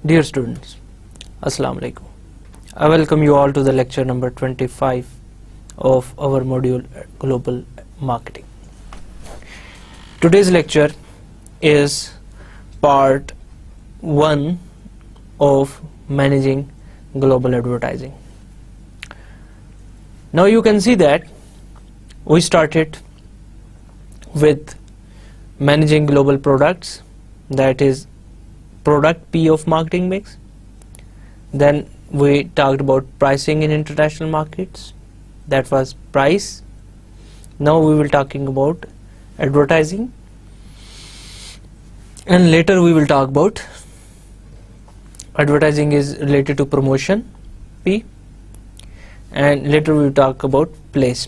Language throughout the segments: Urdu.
Dear students, Assalamu alaikum. I welcome you all to the lecture number 25 of our module Global Marketing. Today's lecture is part 1 of managing global advertising. Now you can see that we started with managing global products, that is product P of marketing mix. Then we talked about pricing in international markets, that was price. Now we will talking about advertising, and later we will talk about advertising is related to promotion P, and later we will talk about place.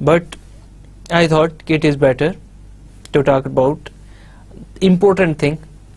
but I thought it is better to talk about important thing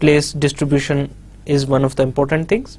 place distribution is one of the important things,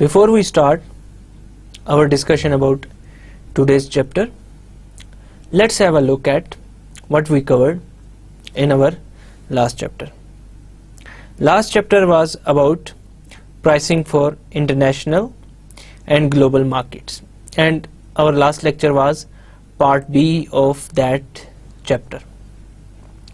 before we start our discussion about today's chapter, let's have a look at what we covered in our last chapter. Last chapter was about pricing for international and global markets, and our last lecture was part B of that chapter.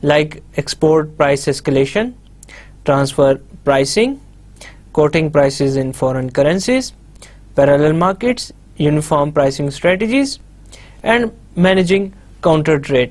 like export price escalation, transfer pricing, quoting prices in foreign currencies, parallel markets, uniform pricing strategies and managing counter trade.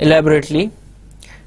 elaborately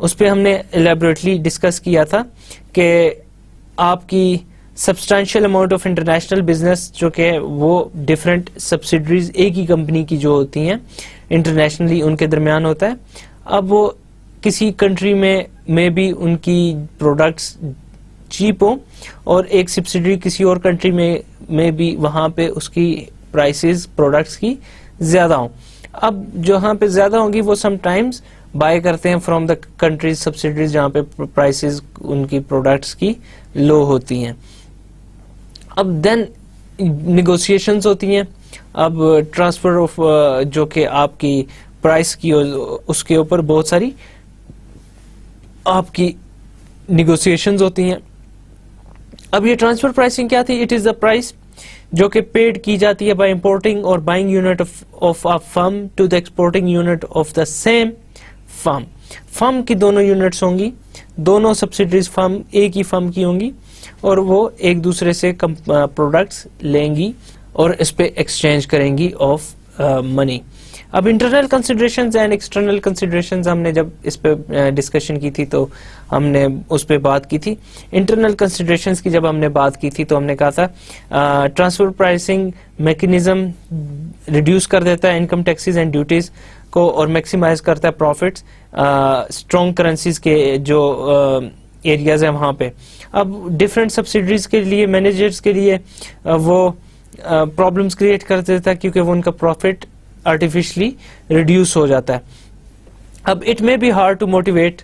اس پہ ہم نے الیبوریٹلی ڈسکس کیا تھا کہ آپ کی substantial amount of international business جو کہ وہ ڈفرینٹ سبسڈریز ایک ہی کمپنی کی جو ہوتی ہیں انٹرنیشنلی ان کے درمیان ہوتا ہے. اب وہ کسی کنٹری میں بھی ان کی پروڈکٹس چیپ ہوں اور ایک سبسڈری کسی اور کنٹری میں بھی وہاں پہ اس کی پرائسز پروڈکٹس کی زیادہ ہوں. اب جہاں پہ زیادہ ہوں گی وہ سم ٹائمز بائی کرتے ہیں فرام دا کنٹریز سبسڈریز جہاں پہ پرائسز ان کی پروڈکٹس کی لو ہوتی ہیں. اب دین نیگوسیشنز ہوتی ہیں. اب ٹرانسفر آف جو کہ آپ کی پرائس کی اس کے اوپر بہت ساری آپ کی نیگوسیشنز ہوتی ہیں. اب یہ ٹرانسفر پرائسنگ کیا تھی؟ اٹ از دا پرائس جو کہ پیڈ کی جاتی ہے بائی امپورٹنگ اور buying unit of a firm to the exporting unit of the same firm. Firm کی دونوں یونٹس ہوں گی, دونوں سبسڈریز فرم ایک ہی فرم کی ہوں گی اور وہ ایک دوسرے سے پروڈکٹس لیں گی اور اس پہ ایکسچینج کریں گی آف منی. اب internal considerations and external considerations ہم نے جب اس پہ ڈسکشن کی تھی تو ہم نے اس پہ بات کی تھی. انٹرنل کنسیڈریشنز کی جب ہم نے بات کی تھی تو ہم نے کہا تھا ٹرانسفر پرائسنگ میکینزم ریڈیوس کر دیتا ہے انکم ٹیکسز اینڈ ڈیوٹیز کو اور میکسیمائز کرتا ہے پروفٹس اسٹرانگ کرنسیز کے جو ایریاز ہیں وہاں پہ. اب ڈفرینٹ سبسڈریز کے لیے مینیجرز کے لیے وہ پرابلمس کریٹ کر دیتا ہے کیونکہ وہ ان کا پروفٹ آرٹیفیشلی ریڈیوس ہو جاتا ہے. اب it may be hard to motivate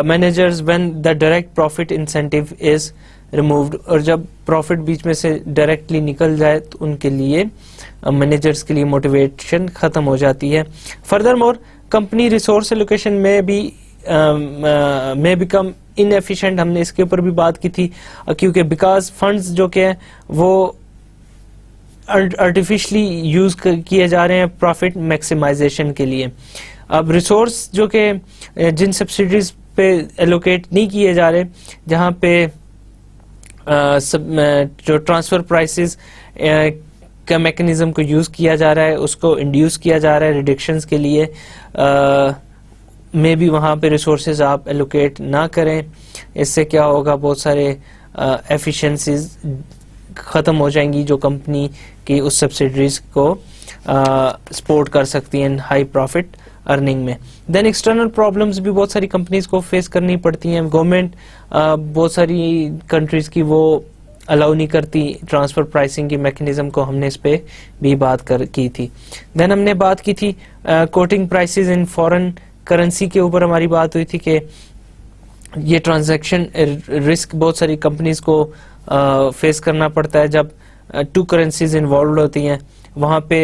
managers when the direct profit incentive is removed, اور جب پروفٹ بیچ میں سے ڈائریکٹلی نکل جائے تو ان کے لیے مینیجرز کے لیے موٹیویشن ختم ہو جاتی ہے. Further more company resource allocation میں بیکم ان ایفیشینٹ, ہم نے اس کے اوپر بھی بات کی تھی کیونکہ بیکاز فنڈز جو کہ وہ آرٹیفیشلی یوز کیے جا رہے ہیں پروفٹ میکسیمائزیشن کے لیے. اب ریسورس جو کہ جن سبسڈریز پہ ایلوکیٹ نہیں کیے جا رہے, جہاں پہ جو ٹرانسفر پرائسز کا میکنزم کو یوز کیا جا رہا ہے, اس کو انڈیوس کیا جا رہا ہے ریڈکشنز کے لیے, میں بھی وہاں پہ ریسورسز آپ ایلوکیٹ نہ کریں. اس سے کیا ہوگا, بہت سارے ایفیشنسیز ختم ہو جائیں گی جو کمپنی کی اس سبسڈریز کو سپورٹ کر سکتی ہیں ہائی پروفٹ ارننگ میں. دین ایکسٹرنل پرابلمس بھی بہت ساری کمپنیز کو فیس کرنی پڑتی ہیں. گورنمنٹ بہت ساری کنٹریز کی وہ الاؤ نہیں کرتی ٹرانسفر پرائسنگ کی میکنزم کو, ہم نے اس پہ بھی بات کی تھی. دین ہم نے بات کی تھی کوٹنگ پرائسز ان فورن کرنسی کے اوپر ہماری بات ہوئی تھی کہ یہ ٹرانزیکشن رسک بہت ساری کمپنیز کو فیس کرنا پڑتا ہے جب ٹو کرنسیز انوالوڈ ہوتی ہیں. وہاں پہ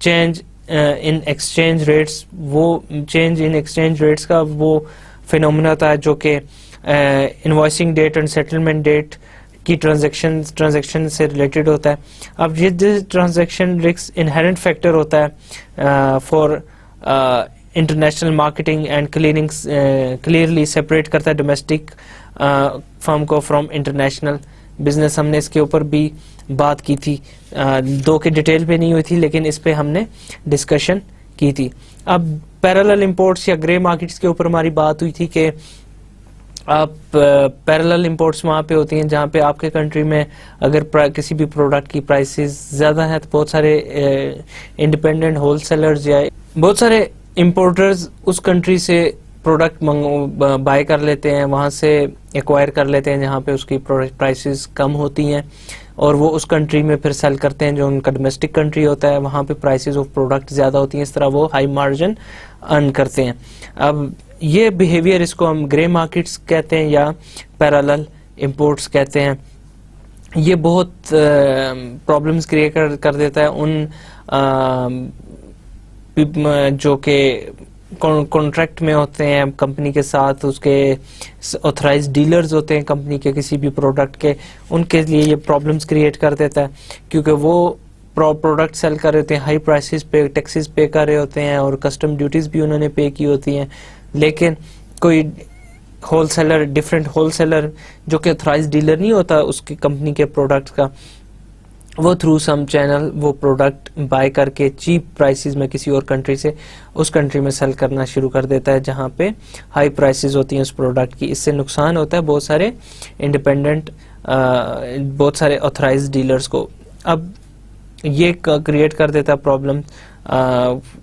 چینج ان ایکسچینج ریٹس, وہ چینج ان ایکسچینج ریٹس کا وہ فینومینا ہوتا ہے جو کہ invoicing date and settlement date کی ٹرانزیکشن سے ریلیٹڈ ہوتا ہے. اب یہ ٹرانزیکشن رسک انہیرنٹ فیکٹر ہوتا ہے for international marketing and clearly separate کرتا ہے ڈومیسٹک فرم کو فرام انٹرنیشنل بزنس. ہم نے اس کے اوپر بھی بات کی تھی, دو کے ڈیٹیل پہ نہیں ہوئی تھی لیکن اس پہ ہم نے ڈسکشن کی تھی. اب پیرالل امپورٹس یا گرے مارکیٹس کے اوپر ہماری بات ہوئی تھی کہ آپ پیرالل امپورٹس وہاں پہ ہوتی ہیں جہاں پہ آپ کے کنٹری میں اگر کسی بھی پروڈکٹ کی پرائسز زیادہ ہیں تو بہت سارے انڈیپینڈنٹ ہول سیلرز یا بہت سارے امپورٹرز اس کنٹری سے پروڈکٹ بائی کر لیتے ہیں, وہاں سے ایکوائر کر لیتے ہیں جہاں پہ اس کی پرائسز کم ہوتی ہیں اور وہ اس کنٹری میں پھر سیل کرتے ہیں جو ان کا ڈومیسٹک کنٹری ہوتا ہے, وہاں پہ پرائسز آف پروڈکٹ زیادہ ہوتی ہیں, اس طرح وہ ہائی مارجن ارن کرتے ہیں. اب یہ بیہیویئر اس کو ہم گرے مارکیٹس کہتے ہیں یا پیرالل امپورٹس کہتے ہیں. یہ بہت پرابلمس کریٹ کر دیتا ہے ان جو کہ کانٹریکٹ میں ہوتے ہیں کمپنی کے ساتھ, اس کے آتھرائز ڈیلرز ہوتے ہیں کمپنی کے کسی بھی پروڈکٹ کے, ان کے لیے یہ پرابلمس کریٹ کر دیتا ہے کیونکہ وہ پروڈکٹ سیل کر رہے ہوتے ہیں, ہائی پرائسز پہ ٹیکسز پے کر رہے ہوتے ہیں اور کسٹم ڈیوٹیز بھی انہوں نے پے کی ہوتی ہیں, لیکن کوئی whole seller different whole seller جو کہ آتھرائز ڈیلر نہیں ہوتا اس کی کمپنی کے پروڈکٹس کا, وہ تھرو سم چینل وہ پروڈکٹ بائی کر کے چیپ پرائسز میں کسی اور کنٹری سے اس کنٹری میں سیل کرنا شروع کر دیتا ہے جہاں پہ ہائی پرائسز ہوتی ہیں اس پروڈکٹ کی. اس سے نقصان ہوتا ہے بہت سارے انڈیپینڈنٹ بہت سارے آتھرائزڈ ڈیلرز کو. اب یہ کریٹ کر دیتا ہے پرابلم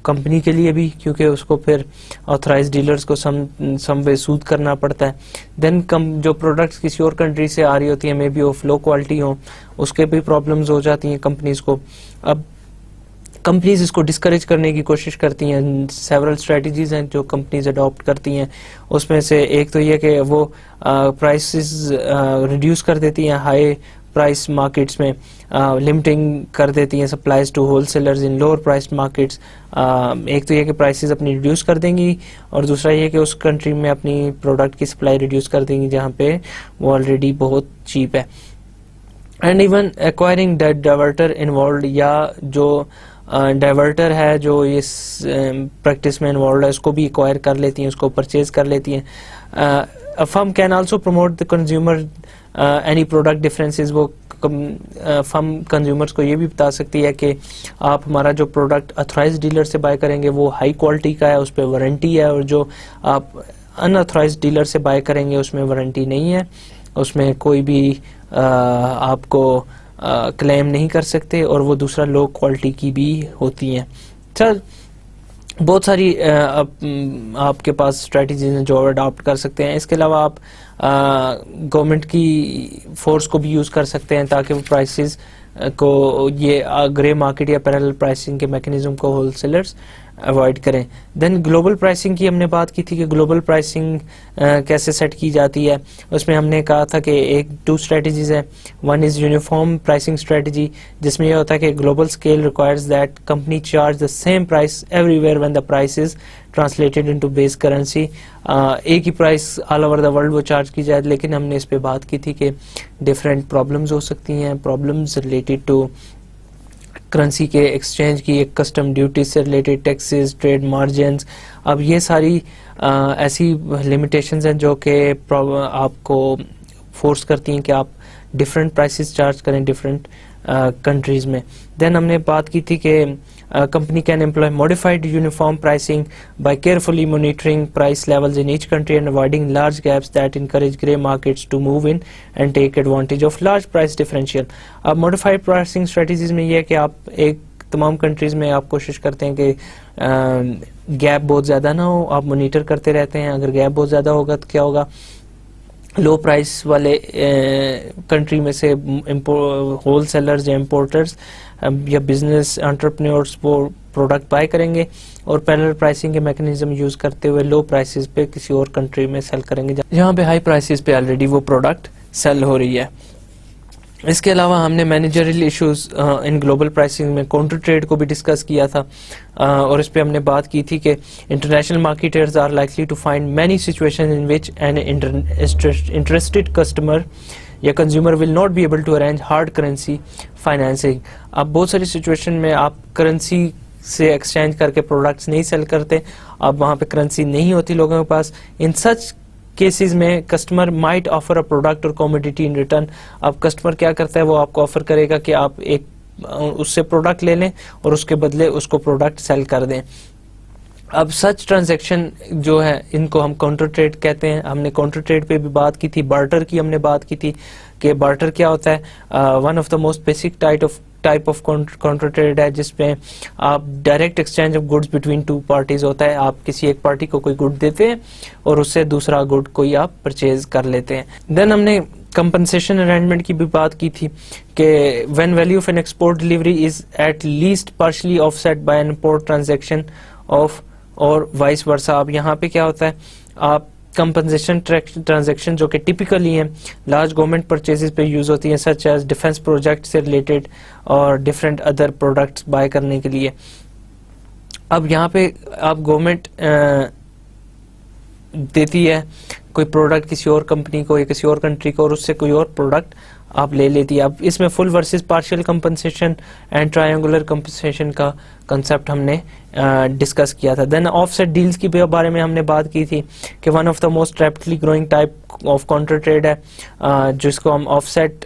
کمپنی کے لیے بھی, کیونکہ اس کو پھر آتھرائز ڈیلرز کو سم وے سود کرنا پڑتا ہے. دین جو پروڈکٹس کسی اور کنٹری سے آ رہی ہوتی ہیں may be of low quality ہوں, اس کے بھی پرابلمز ہو جاتی ہیں کمپنیز کو. اب کمپنیز اس کو ڈسکریج کرنے کی کوشش کرتی ہیں. سیورل اسٹریٹجیز ہیں جو کمپنیز اڈاپٹ کرتی ہیں, اس میں سے ایک تو یہ کہ وہ پرائسز ریڈیوس کر دیتی ہیں ہائی پرائس مارکیٹس میں, لمٹنگ کر دیتی ہیں supplies to wholesalers in lower priced markets. ایک تو یہ کہ پرائسز اپنی ریڈیوس کر دیں گی, اور دوسرا یہ کہ اس کنٹری میں اپنی پروڈکٹ کی سپلائی ریڈیوس کر دیں گی جہاں پہ وہ آلریڈی بہت چیپ ہے. And even acquiring that diverter involved, یا جو ڈائیورٹر ہے جو اس پریکٹس میں انوالوڈ ہے اس کو بھی ایکوائر کر لیتی ہیں, اس کو پرچیز کر لیتی ہیں. Firm can also promote the consumer any product differences. وہ فرم کنزیومرز کو یہ بھی بتا سکتی ہے کہ آپ ہمارا جو پروڈکٹ اتھرائز ڈیلر سے بائی کریں گے وہ ہائی کوالٹی کا ہے, اس پہ وارنٹی ہے, اور جو آپ ان اتھرائز ڈیلر سے بائی کریں گے اس میں وارنٹی نہیں ہے, اس میں کوئی بھی آپ کو کلیم نہیں کر سکتے, اور وہ دوسرا لو کوالٹی کی بھی ہوتی ہیں. چل بہت ساری آپ کے پاس اسٹریٹجیز ہیں جو اڈاپٹ کر سکتے ہیں. اس کے علاوہ آپ گورنمنٹ کی فورس کو بھی یوز کر سکتے ہیں تاکہ وہ پرائسز کو, یہ گرے مارکیٹ یا پیرالل پرائسنگ کے میکنزم کو ہول سیلرز اوائڈ کریں. دین گلوبل پرائسنگ کی ہم نے بات کی تھی کہ گلوبل پرائسنگ کیسے سیٹ کی جاتی ہے. اس میں ہم نے کہا تھا کہ ایک 2 اسٹریٹجیز ہیں. One is uniform pricing strategy, جس میں یہ ہوتا ہے کہ global scale requires that company charge the same price everywhere when the price is translated into base currency. ایک ہی پرائس آل اوور دا ورلڈ وہ چارج کی جائے, لیکن ہم نے اس پہ بات کی تھی کہ ڈفرینٹ پرابلمز ہو سکتی ہیں, پرابلمز ریلیٹڈ ٹو کرنسی کے ایکسچینج کی, ایک کسٹم ڈیوٹی سے ریلیٹڈ ٹیکسز, ٹریڈ مارجنز. اب یہ ساری ایسی لمیٹیشنز ہیں جو کہ آپ کو فورس کرتی ہیں کہ آپ ڈفرینٹ پرائسز چارج کریں ڈفرینٹ کنٹریز میں. دین ہم نے بات کی تھی کہ company can employ modified uniform pricing by carefully monitoring price levels in each country and avoiding large gaps that encourage grey markets to move in and take advantage of large price differential. اب modified pricing strategies میں یہ ہے کہ آپ ایک تمام کنٹریز میں آپ کوشش کرتے ہیں کہ گیپ بہت زیادہ نہ ہو, آپ مانیٹر کرتے رہتے ہیں. اگر گیپ بہت زیادہ ہوگا تو کیا ہوگا, لو پرائس والے کنٹری میں سے ہول سیلرز یا امپورٹرز یا بزنس انٹرپرینورز وہ پروڈکٹ بائی کریں گے اور پیرالل پرائسنگ کے میکنزم یوز کرتے ہوئے لو پرائسز پہ کسی اور کنٹری میں سیل کریں گے جہاں پہ ہائی پرائسز پہ آلریڈی وہ پروڈکٹ سیل ہو رہی ہے. اس کے علاوہ ہم نے managerial issues in global pricing میں کاؤنٹر ٹریڈ کو بھی ڈسکس کیا تھا, اور اس پہ ہم نے بات کی تھی کہ international marketers are likely to find many situation in which an interested customer یا consumer will not be able to arrange hard currency financing. اب بہت ساری سچویشن میں آپ کرنسی سے ایکسچینج کر کے پروڈکٹس نہیں سیل کرتے, اب وہاں پہ کرنسی نہیں ہوتی لوگوں کے پاس. ان سچ کیسز میں customer might offer a product اور کوموڈیٹی ان ریٹرن. اب کسٹمر کیا کرتا ہے, وہ آپ کو آفر کرے گا کہ آپ ایک اس سے پروڈکٹ لے لیں اور اس کے بدلے اس کو پروڈکٹ سیل کر دیں. اب سچ ٹرانزیکشن جو ہے ان کو ہم کاؤنٹر ٹریڈ کہتے ہیں. ہم نے کاؤنٹر ٹریڈ پہ بھی بات کی تھی, بارٹر کی ہم نے بات کی تھی کہ بارٹر کیا ہوتا ہے. One of the most basic type of counter trade ہے جس میں آپ direct exchange of goods between 2 parties ہوتا ہے. آپ کسی ایک پارٹی کو کوئی گڈ دیتے ہیں اور اس سے دوسرا گڈ کوئی آپ پرچیز کر لیتے ہیں. دین ہم نے کمپنسیشن ارینجمنٹ کی بھی بات کی تھی کہ when value of an export delivery is at least partially offset by an import transaction of اور وائس ورسا. اب یہاں پہ کیا ہوتا ہے, آپ کمپنسیشن ٹرانزیکشن جو کہ ٹپیکلی ہیں لارج گورنمنٹ پرچیزز پہ یوز ہوتی ہیں, سچ ایز ڈیفنس پروجیکٹ سے ریلیٹڈ اور ڈفرینٹ ادر پروڈکٹس بائی کرنے کے لیے. اب یہاں پہ آپ گورنمنٹ دیتی ہے کوئی پروڈکٹ کسی اور کمپنی کو یا کسی اور کنٹری کو, اور اس سے کوئی اور پروڈکٹ آپ لے لیتی ہے. اب اس میں full versus partial compensation and triangular compensation کا کنسیپٹ ہم نے ڈسکس کیا تھا. دین آف سیٹ ڈیلز کی بارے میں ہم نے بات کی تھی کہ one of the most rapidly growing type of counter trade ہے جس کو ہم offset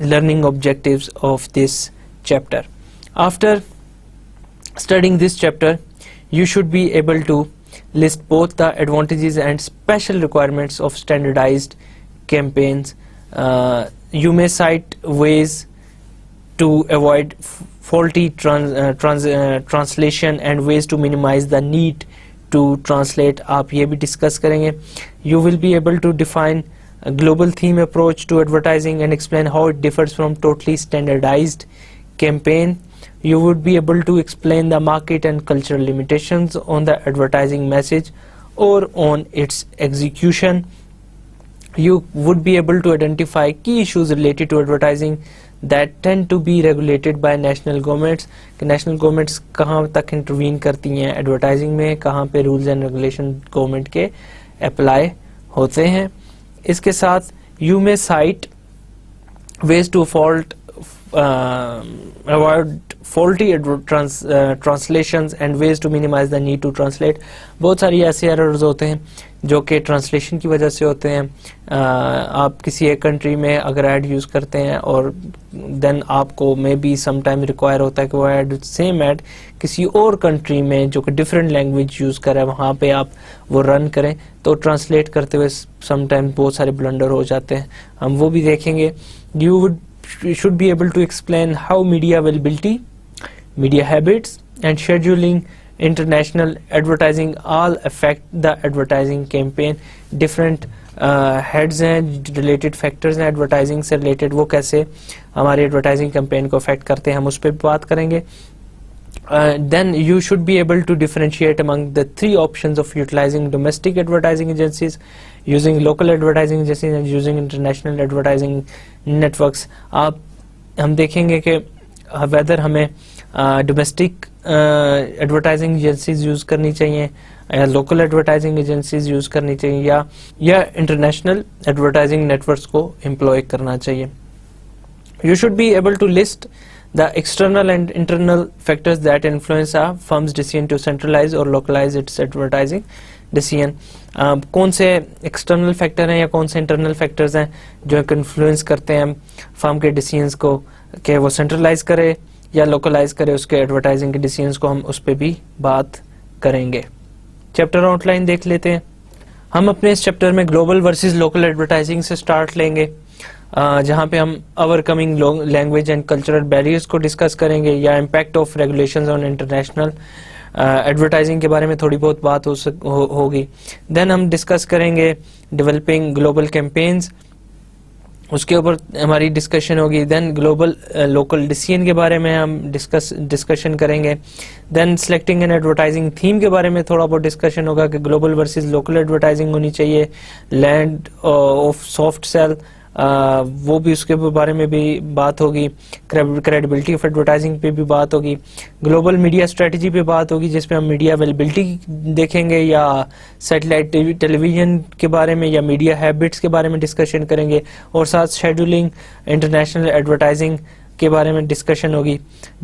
learning objectives of this chapter. After studying this chapter, you should be able to list both the advantages and special requirements of standardized campaigns. You may cite ways to avoid faulty translation and ways to minimize the need to translate. آپ یہ بھی ڈسکس کریں گے. You will be able to define a global theme approach to advertising and explain how it differs from totally standardized campaign. You would be able to explain the market and cultural limitations on the advertising message or on its execution. You would be able to identify key issues related to advertising that tend to be regulated by national governments. کہ national governments کہاں تک intervene کرتی ہیں ایڈورٹائزنگ میں, کہاں پہ رولز اینڈ ریگولیشن گورنمنٹ کے اپلائی ہوتے ہیں. اس کے ساتھ you may cite ways to avoid faulty translations and ways to minimize the need to translate. بہت ساری ایسے ایررز ہوتے ہیں جو کہ ٹرانسلیشن کی وجہ سے ہوتے ہیں. آپ کسی ایک کنٹری میں اگر ایڈ یوز کرتے ہیں اور دین آپ کو may be some time require ہوتا ہے کہ وہ ایڈ سیم ایڈ کسی اور کنٹری میں جو کہ ڈفرینٹ لینگویج یوز کرے وہاں پہ آپ وہ رن کریں, تو ٹرانسلیٹ کرتے ہوئے سم ٹائم بہت سارے بلنڈر ہو جاتے ہیں. ہم وہ بھی دیکھیں گے. You should be able to explain how media availability, media habits and scheduling, international advertising all affect the advertising campaign. Different heads ہیں, related factors ہیں ایڈورٹائزنگ سے ریلیٹڈ, وہ کیسے ہماری ایڈورٹائزنگ کیمپین کو افیکٹ کرتے ہیں, ہم اس پہ بھی بات کریں گے. Then you should be able to differentiate among the three options of utilizing domestic advertising agencies, using local advertising agencies and using international advertising networks. ہم دیکھیں گے کہ whether ہمیں ڈومیسٹک ایڈورٹائزنگ ایجنسیز یوز کرنی چاہیے یا لوکل ایڈورٹائزنگ ایجنسیز یوز کرنی چاہیے یا انٹرنیشنل ایڈورٹائزنگ نیٹورکس کو امپلوائے کرنا چاہیے. You should be able to list the external and internal factors that influence a firm's decision to centralize or localize its advertising decision. کون سے ایکسٹرنل فیکٹر ہیں یا کون سے انٹرنل فیکٹرز ہیں جو انفلوئنس کرتے ہیں فرم کے ڈیسیژنس کو کہ وہ سینٹرلائز کرے یا لوکلائز کرے اس کے ایڈورٹائزنگ کے ڈیسیژنس کو, ہم اس پہ بھی بات کریں گے. چیپٹر آؤٹ لائن دیکھ لیتے ہیں. ہم اپنے اس چیپٹر میں گلوبل ورسز لوکل ایڈورٹائزنگ سے سٹارٹ لیں گے, جہاں پہ ہم over coming language and cultural barriers کو ڈسکس کریں گے یا impact of regulations on international advertising کے بارے میں تھوڑی بہت بات ہوگی. دین ہم ڈسکس کریں گے ڈیولپنگ گلوبل کیمپینز, اس کے اوپر ہماری ڈسکشن ہوگی. دین گلوبل لوکل ڈیسیژن کے بارے میں ہم ڈسکشن کریں گے. دین سلیکٹنگ این ایڈورٹائزنگ تھیم کے بارے میں تھوڑا بہت ڈسکشن ہوگا کہ گلوبل ورسز لوکل ایڈورٹائزنگ ہونی چاہیے, لینڈ آف سافٹ سیل وہ بھی اس کے بارے میں بھی بات ہوگی. کریڈیبلٹی آف ایڈورٹائزنگ پہ بھی بات ہوگی. گلوبل میڈیا اسٹریٹجی پہ بات ہوگی جس پہ ہم میڈیا اویلیبلٹی دیکھیں گے یا سیٹلائٹ ٹیلی ویژن کے بارے میں یا میڈیا ہیبٹس کے بارے میں ڈسکشن کریں گے, اور ساتھ شیڈولنگ انٹرنیشنل ایڈورٹائزنگ کے بارے میں ڈسکشن ہوگی.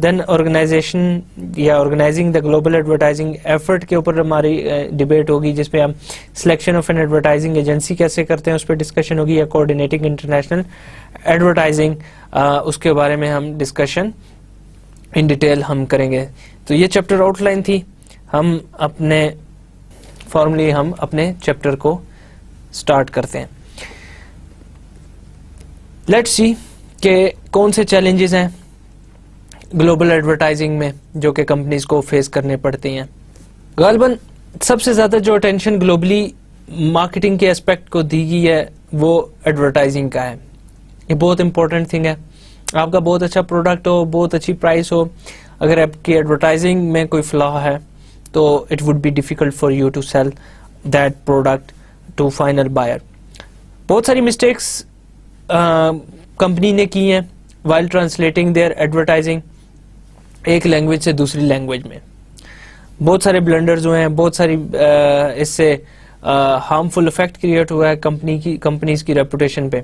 دین آرگنائزیشن یا organizing the global advertising effort کے اوپر ہماری ڈبیٹ ہوگی جس پہ ہم selection of an advertising agency کیسے کرتے ہیں اس پہ ڈسکشن ہوگی, یا کوآرڈینیٹنگ انٹرنیشنل ایڈورٹائزنگ اس کے بارے میں ہم ڈسکشن ان ڈیٹیل ہم کریں گے. تو یہ چیپٹر آؤٹ لائن تھی. ہم اپنے چیپٹر کو سٹارٹ کرتے ہیں. لیٹس سی کہ کون سے چیلنجز ہیں گلوبل ایڈورٹائزنگ میں جو کہ کمپنیز کو فیس کرنے پڑتے ہیں. غالباً سب سے زیادہ جو اٹینشن گلوبلی مارکیٹنگ کے اسپیکٹ کو دی گئی ہے وہ ایڈورٹائزنگ کا ہے. یہ بہت امپورٹنٹ تھنگ ہے. آپ کا بہت اچھا پروڈکٹ ہو, بہت اچھی پرائس ہو, اگر آپ کی ایڈورٹائزنگ میں کوئی فلاح ہے تو it would be difficult for you to sell that product to final buyer. بہت ساری مسٹیکس کمپنی نے کی ہیں وائل ٹرانسلیٹنگ دیئر ایڈورٹائزنگ ایک لینگویج سے دوسری لینگویج میں. بہت سارے بلنڈرز ہوئے ہیں, بہت ساری اس سے ہارمفل افیکٹ کریٹ ہوا ہے کمپنیز کی ریپوٹیشن پہ.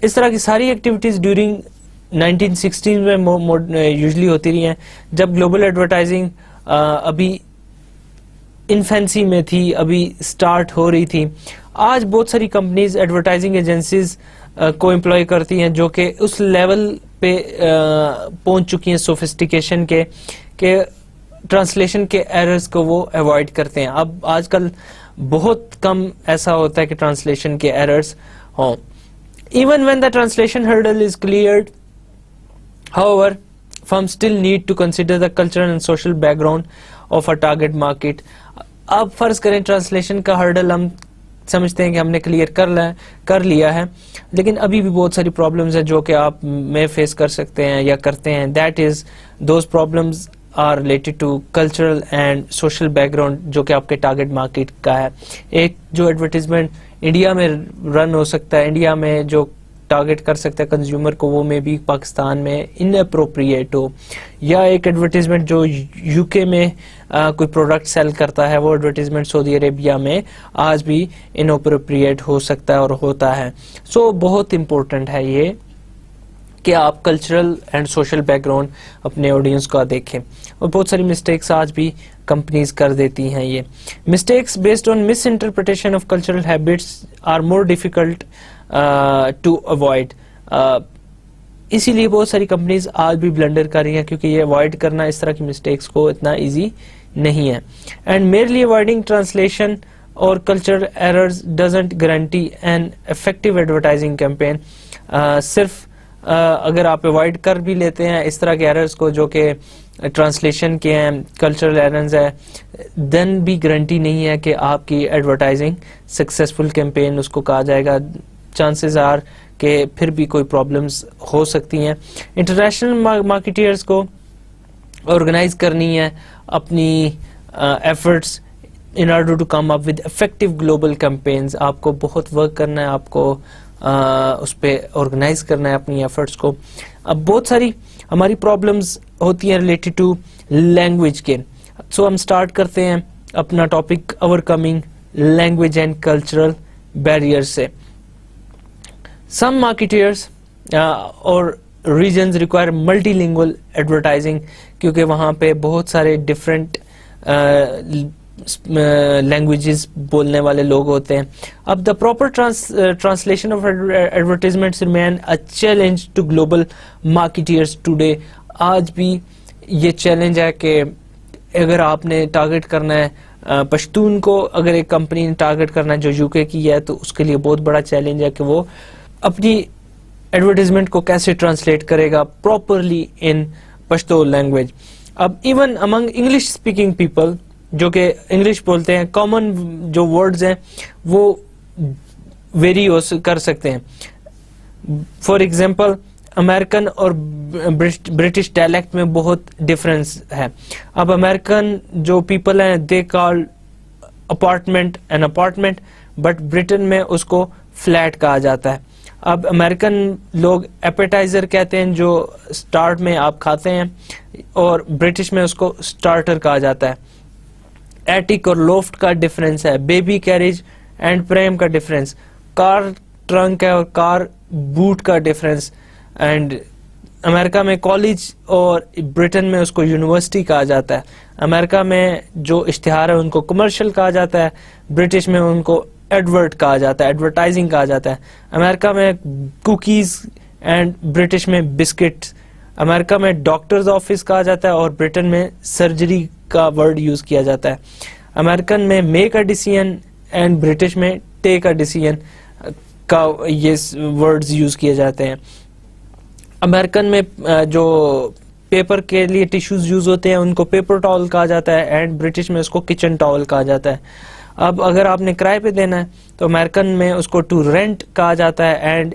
اس طرح کی ساری ایکٹیویٹیز ڈیورنگ 1960 میں یوزلی ہوتی رہی ہیں جب گلوبل ایڈورٹائزنگ ابھی انفینسی میں تھی, ابھی سٹارٹ ہو رہی تھی. آج بہت ساری کمپنیز ایڈورٹائزنگ ایجنسیز کو امپلائی کرتی ہیں جو کہ اس لیول پہ پہنچ چکی ہیں سوفسٹیکیشن کے کہ ٹرانسلیشن کے ایررز کو وہ ایوائڈ کرتے ہیں. اب آج کل بہت کم ایسا ہوتا ہے کہ ٹرانسلیشن کے ایررز ہوں. Even when the translation hurdle is cleared, however, firms still need to consider the cultural and social background of a target market. اب فرض کریں ٹرانسلیشن کا ہرڈل ہم سمجھتے ہیں کہ ہم نے کلیئر کر لیا ہے, لیکن ابھی بھی بہت ساری پرابلمز ہیں جو کہ آپ میں فیس کر سکتے ہیں یا کرتے ہیں. That is those problems are related to cultural and social background جو کہ آپ کے ٹارگیٹ مارکیٹ کا ہے. ایک جو ایڈورٹیزمنٹ انڈیا میں رن ہو سکتا ہے, انڈیا میں جو ٹارگیٹ کر سکتا ہے کنزیومر کو, وہ میں بھی پاکستان میں ان اپروپریٹ ہو, یا ایک ایڈورٹیزمنٹ جو یو کے میں کوئی پروڈکٹ سیل کرتا ہے وہ ایڈورٹیزمنٹ سعودی عربیہ میں آج بھی ان اپروپریٹ ہو سکتا ہے اور ہوتا ہے. سو بہت امپورٹنٹ ہے یہ کہ آپ cultural and social back ground اپنے آڈینس کا دیکھیں. اور بہت ساری مسٹیکس آج بھی کمپنیز کر دیتی ہیں. یہ mistakes based on misinterpretation of cultural habits are more difficult to avoid. اسی لیے بہت ساری کمپنیز آج بھی بلنڈر کر رہی ہیں کیونکہ یہ اوائڈ کرنا اس طرح کی مسٹیکس کو اتنا ایزی نہیں ہے. اینڈ میئرلی اوائڈنگ ٹرانسلیشن اور cultural errors doesn't guarantee an effective advertising campaign. صرف اگر آپ اوائڈ کر بھی لیتے ہیں اس طرح کے ایررز کو جو کہ ٹرانسلیشن کے ہیں, کلچرل ایررز ہیں, دین بھی گارنٹی نہیں ہے کہ آپ کی ایڈورٹائزنگ سکسیسفل کیمپین اس کو کہا جائے گا. چانسز آر کہ پھر بھی کوئی پرابلمز ہو سکتی ہیں. انٹرنیشنل مارکیٹرز کو آرگنائز کرنی ہے اپنی efforts in order to come up with effective global campaigns. آپ کو بہت ورک کرنا ہے, آپ کو اس پہ آرگنائز کرنا ہے اپنی ایفرٹس کو. اب بہت ساری ہماری پرابلمز ہوتی ہیں ریلیٹڈ ٹو لینگویج کے. سو ہم سٹارٹ کرتے ہیں اپنا topic over coming language and cultural barrier سے. سم مارکیٹرز اور regions require multi language advertising کیونکہ وہاں پہ بہت سارے ڈفرینٹ لینگویجز بولنے والے لوگ ہوتے ہیں. اب the proper translation of advertisements remain a challenge to global marketers today. آج بھی یہ چیلنج ہے کہ اگر آپ نے ٹارگیٹ کرنا ہے پشتون کو, اگر ایک کمپنی نے ٹارگیٹ کرنا ہے جو یو کے کی ہے, تو اس کے لیے بہت بڑا چیلنج ہے کہ وہ اپنی ایڈورٹیزمنٹ کو کیسے ٹرانسلیٹ کرے گا پراپرلی ان پشتو لینگویج. اب ایون امنگ انگلش اسپیکنگ پیپل جو کہ انگلش بولتے ہیں, کامن جو ورڈز ہیں وہ ویری کر سکتے ہیں. فار ایگزامپل امریکن اور برٹش ڈائلیکٹ میں بہت ڈفرینس ہے. اب امریکن جو پیپل ہیں they call apartment an apartment, but Britain میں اس کو فلیٹ کہا جاتا ہے. اب امریکن لوگ ایپیٹائزر کہتے ہیں جو سٹارٹ میں آپ کھاتے ہیں, اور برٹش میں اس کو سٹارٹر کہا جاتا ہے. ایٹک اور لوفٹ کا ڈفرینس ہے, بیبی کیریج اینڈ پریم کا ڈفرینس, کار ٹرنک ہے اور کار بوٹ کا ڈفرینس. اینڈ امریکہ میں کالج اور برٹن میں اس کو یونیورسٹی کہا جاتا ہے. امریکہ میں جو اشتہار ہے ان کو کمرشل کہا جاتا ہے, برٹش میں ان کو ایڈورٹ کہا جاتا ہے, ایڈورٹائزنگ کہا جاتا ہے. امریکہ میں کوکیز اینڈ برٹش میں بسکٹ. امریکہ میں ڈاکٹرز آفس کہا جاتا ہے اور برٹن میں سرجری کا ورڈ یوز کیا جاتا ہے. امریکن میں make a decision and British میں ٹیک اے ڈیسیژن کا یہ ورڈز یوز کیے جاتے ہیں. امریکن میں جو پیپر کے لیے ٹیشوز یوز ہوتے ہیں ان کو پیپر ٹاول کہا جاتا ہے, اینڈ برٹش میں اس کو کچن ٹاول کہا جاتا ہے. اب اگر آپ نے کرائے پہ دینا ہے تو امریکن میں اس کو ٹو رینٹ کہا جاتا ہے, and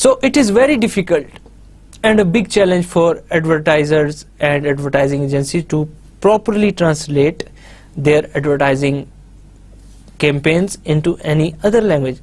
So it is very difficult and a big challenge for advertisers and advertising agencies to properly translate their advertising campaigns into any other language.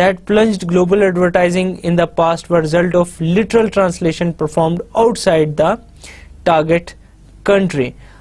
that plunged global advertising in the past were result of literal translation performed outside the target country.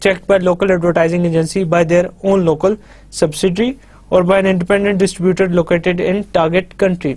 checked by local advertising agency, by their own local subsidiary or by an independent distributor located in target country.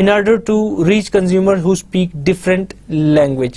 in order to reach consumer who speak different language.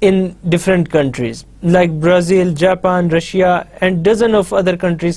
in different countries like Brazil, Japan, Russia and dozen of other countries.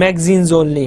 magazines only.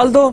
Although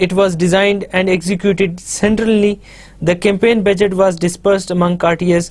it was designed and executed centrally, the campaign budget was dispersed among Cartier's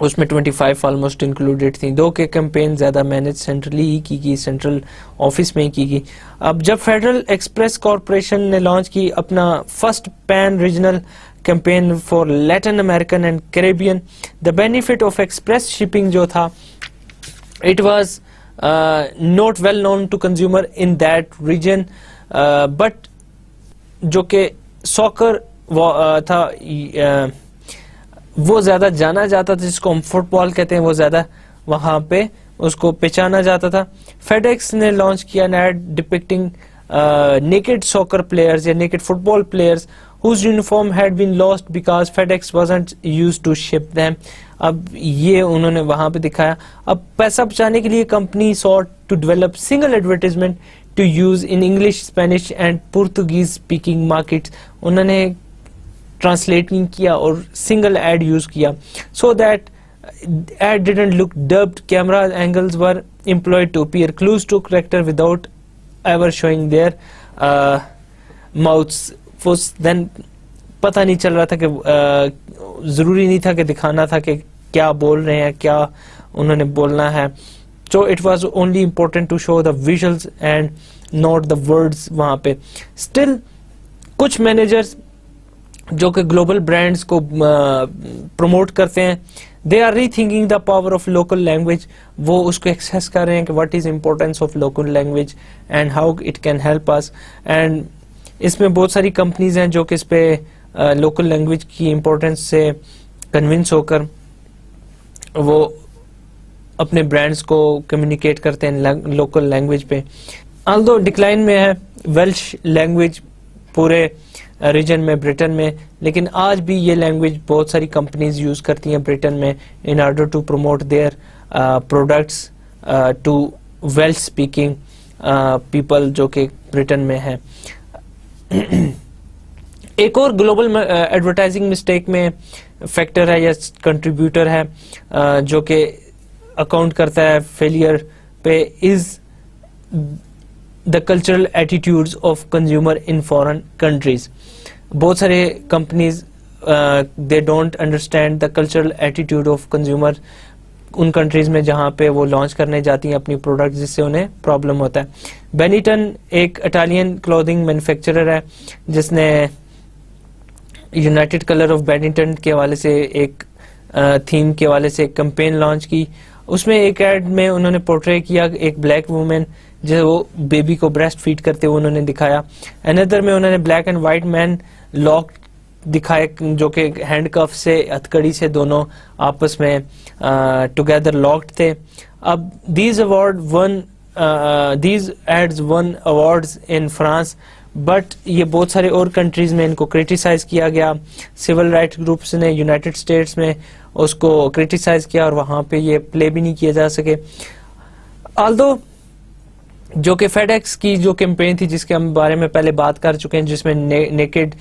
اس میں 25 آلموسٹ انکلوڈیڈ تھیں. 2 کے کیمپین زیادہ مینج سینٹرلی ہی کی گئی, سینٹرل آفس میں ہی کی گئی. اب جب فیڈرل ایکسپریس کارپوریشن نے لانچ کی اپنا first pan regional campaign for Latin American and Caribbean, the benefit of express shipping جو تھا it was not well known to consumer in that region, but جو کہ ساکر تھا وہ زیادہ جانا جاتا تھا, جس کو ہم فٹ بال کہتے ہیں, وہ زیادہ وہاں پہ اس کو پہچانا جاتا تھا. فیڈ ایکس نے لانچ کیا an ad depicting naked soccer players یا naked football players whose uniform had been lost because FedEx wasn't used to ship them. اب یہ انہوں نے وہاں پہ دکھایا. اب پیسہ بچانے کے لیے company sought to develop single advertisement to use in English, Spanish and Portuguese speaking markets. انہوں نے ٹرانسلیٹ نہیں کیا اور سنگل ایڈ یوز کیا so that ad didn't look dubbed. Camera angles were employed to appear close to character without ever showing their mouths. دین پتہ نہیں چل رہا تھا کہ ضروری نہیں تھا کہ دکھانا تھا کہ کیا بول رہے ہیں, کیا انہوں نے بولنا ہے. So it was only important to show the visuals and not the words وہاں پہ. Still کچھ مینیجرز جو کہ گلوبل برانڈز کو پروموٹ کرتے ہیں, they are rethinking the power of local language. وہ اس کو ایکسیس کر رہے ہیں کہ what is importance of local language and how it can help us. And اس میں بہت ساری کمپنیز ہیں جو کہ اس پہ لوکل لینگویج کی امپورٹنس سے کنونس ہو کر وہ اپنے برانڈز کو کمیونیکیٹ کرتے ہیں لوکل لینگویج پہ. although ڈکلائن میں ہے ویلش لینگویج پورے ریجن میں برٹن میں, لیکن آج بھی یہ لینگویج بہت ساری کمپنیز یوز کرتی ہیں برٹن میں in order to promote their products to Welsh speaking people جو کہ برٹن میں ہیں. ایک اور گلوبل ایڈورٹائزنگ مسٹیک میں فیکٹر ہے یا کنٹریبیوٹر ہے جو کہ اکاؤنٹ کرتا ہے فیلئر پہ, is the cultural attitudes of consumer in foreign countries. بہت سارے companies they don't understand the cultural attitude of consumer in countries میں جہاں پہ وہ لانچ کرنے جاتی ہیں اپنی پروڈکٹ, جس سے انہیں پرابلم ہوتا ہے. بینیٹن ایک اٹالین کلودنگ مینوفیکچرر ہے جس نے یونائٹڈ کلر آف بینیٹن کے حوالے سے ایک تھیم کے حوالے سے ایک کمپین لانچ کی. اس میں ایک ایڈ میں انہوں نے پورٹری کیا ایک بلیک وومن جو وہ بیبی کو بریسٹ فیڈ کرتے ہوئے انہوں نے دکھایا. اندر میں انہوں نے black and white man lock دکھائے جو کہ ہینڈ کف سے ہتھکڑی سے دونوں آپس میں ٹوگیدر لاکڈ تھے. اب these ads won awards in France, but یہ بہت سارے اور کنٹریز میں ان کو کریٹیسائز کیا گیا. سول رائٹس گروپس نے یونائٹڈ اسٹیٹس میں اس کو کریٹیسائز کیا اور وہاں پہ یہ پلے بھی نہیں کیے جا سکے. آلدو جو کہ فیڈ ایکس کی جو کیمپین تھی جس کے ہم بارے میں پہلے بات کر چکے ہیں, جس میں نیکڈ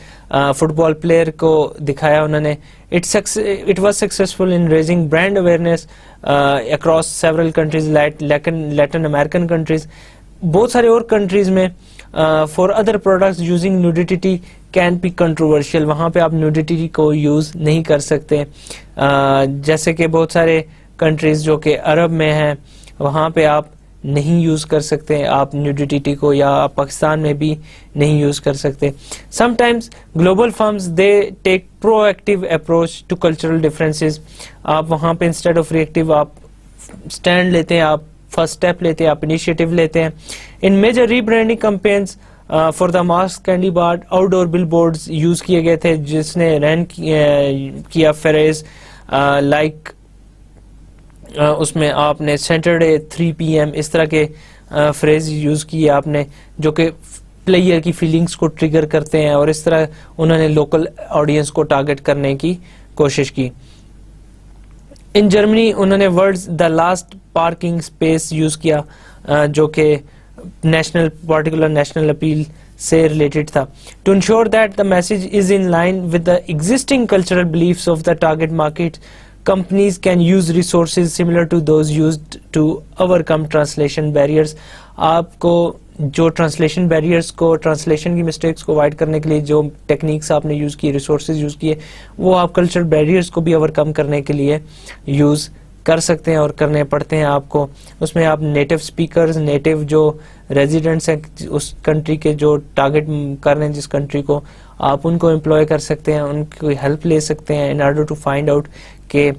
فٹ بال پلیئر کو دکھایا انہوں نے, it was successful in raising brand awareness across several countries Latin American countries. بہت سارے اور کنٹریز میں for other products using nudity can be controversial. وہاں پہ آپ نیوڈیٹی کو یوز نہیں کر سکتے, جیسے کہ بہت سارے کنٹریز جو کہ عرب میں ہیں وہاں پہ آپ نہیں یوز کر سکتے آپ نیوڈیٹی کو, یا آپ پاکستان میں بھی نہیں یوز کر سکتے. Sometimes global firms they take proactive approach to cultural differences. آپ وہاں پہ انسٹیڈ آف ریئیکٹیو آپ اسٹینڈ لیتے ہیں, آپ فرسٹ اسٹیپ لیتے ہیں, آپ انیشیٹو لیتے ہیں. In major rebranding campaigns for the mask candy bar outdoor billboards use کیے گئے تھے جس نے رن کیا فریز لائک اس میں آپ نے سیٹرڈے 3 PM اس طرح کے فریز یوز کیے آپ نے, جو کہ پلیئر کی فیلنگز کو ٹریگر کرتے ہیں, اور اس طرح انہوں نے لوکل آڈینس کو ٹارگٹ کرنے کی کوشش کی. ان جرمنی انہوں نے words the last parking space use کیا جو کہ پارٹیکولر نیشنل اپیل سے ریلیٹڈ تھا. To ensure that the message is in line with the existing cultural beliefs of the target market, companies can use resources similar to those used to overcome translation barriers. آپ کو جو ٹرانسلیشن بیریئرس کو, ٹرانسلیشن کی مسٹیکس کو اوائڈ کرنے کے لیے جو ٹیکنیکس آپ نے یوز کی, ریسورسز یوز کیے, وہ آپ کلچرل بیریئرس کو بھی اوور کم کرنے کے لیے یوز کر سکتے ہیں اور کرنے پڑتے ہیں آپ کو. اس میں آپ نیٹو اسپیکرز, نیٹو جو ریزیڈنٹس ہیں اس کنٹری کے, جو ٹارگٹ کر رہے ہیں جس کنٹری کو, آپ ان کو امپلوائے کر سکتے ہیں, ان کی ہیلپ لے سکتے ہیں in order to find out کہ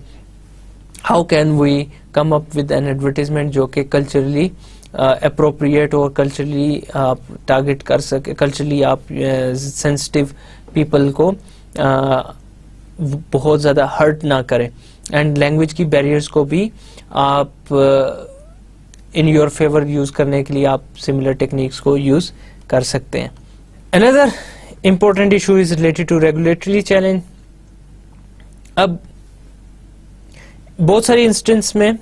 how can we come up with an advertisement جو کہ کلچرلی اپروپریٹ اور کلچرلی آپ ٹارگٹ کر سکے, کلچرلی آپ سینسٹیو پیپل کو بہت زیادہ ہرٹ نہ کرے. اینڈ لینگویج کی بیریئرس کو بھی آپ ان یور فیور یوز کرنے کے لیے آپ سملر ٹیکنیکس کو یوز کر سکتے ہیں. Another important issue is related to regulatory challenge. اب بہت ساری انسٹنس میں,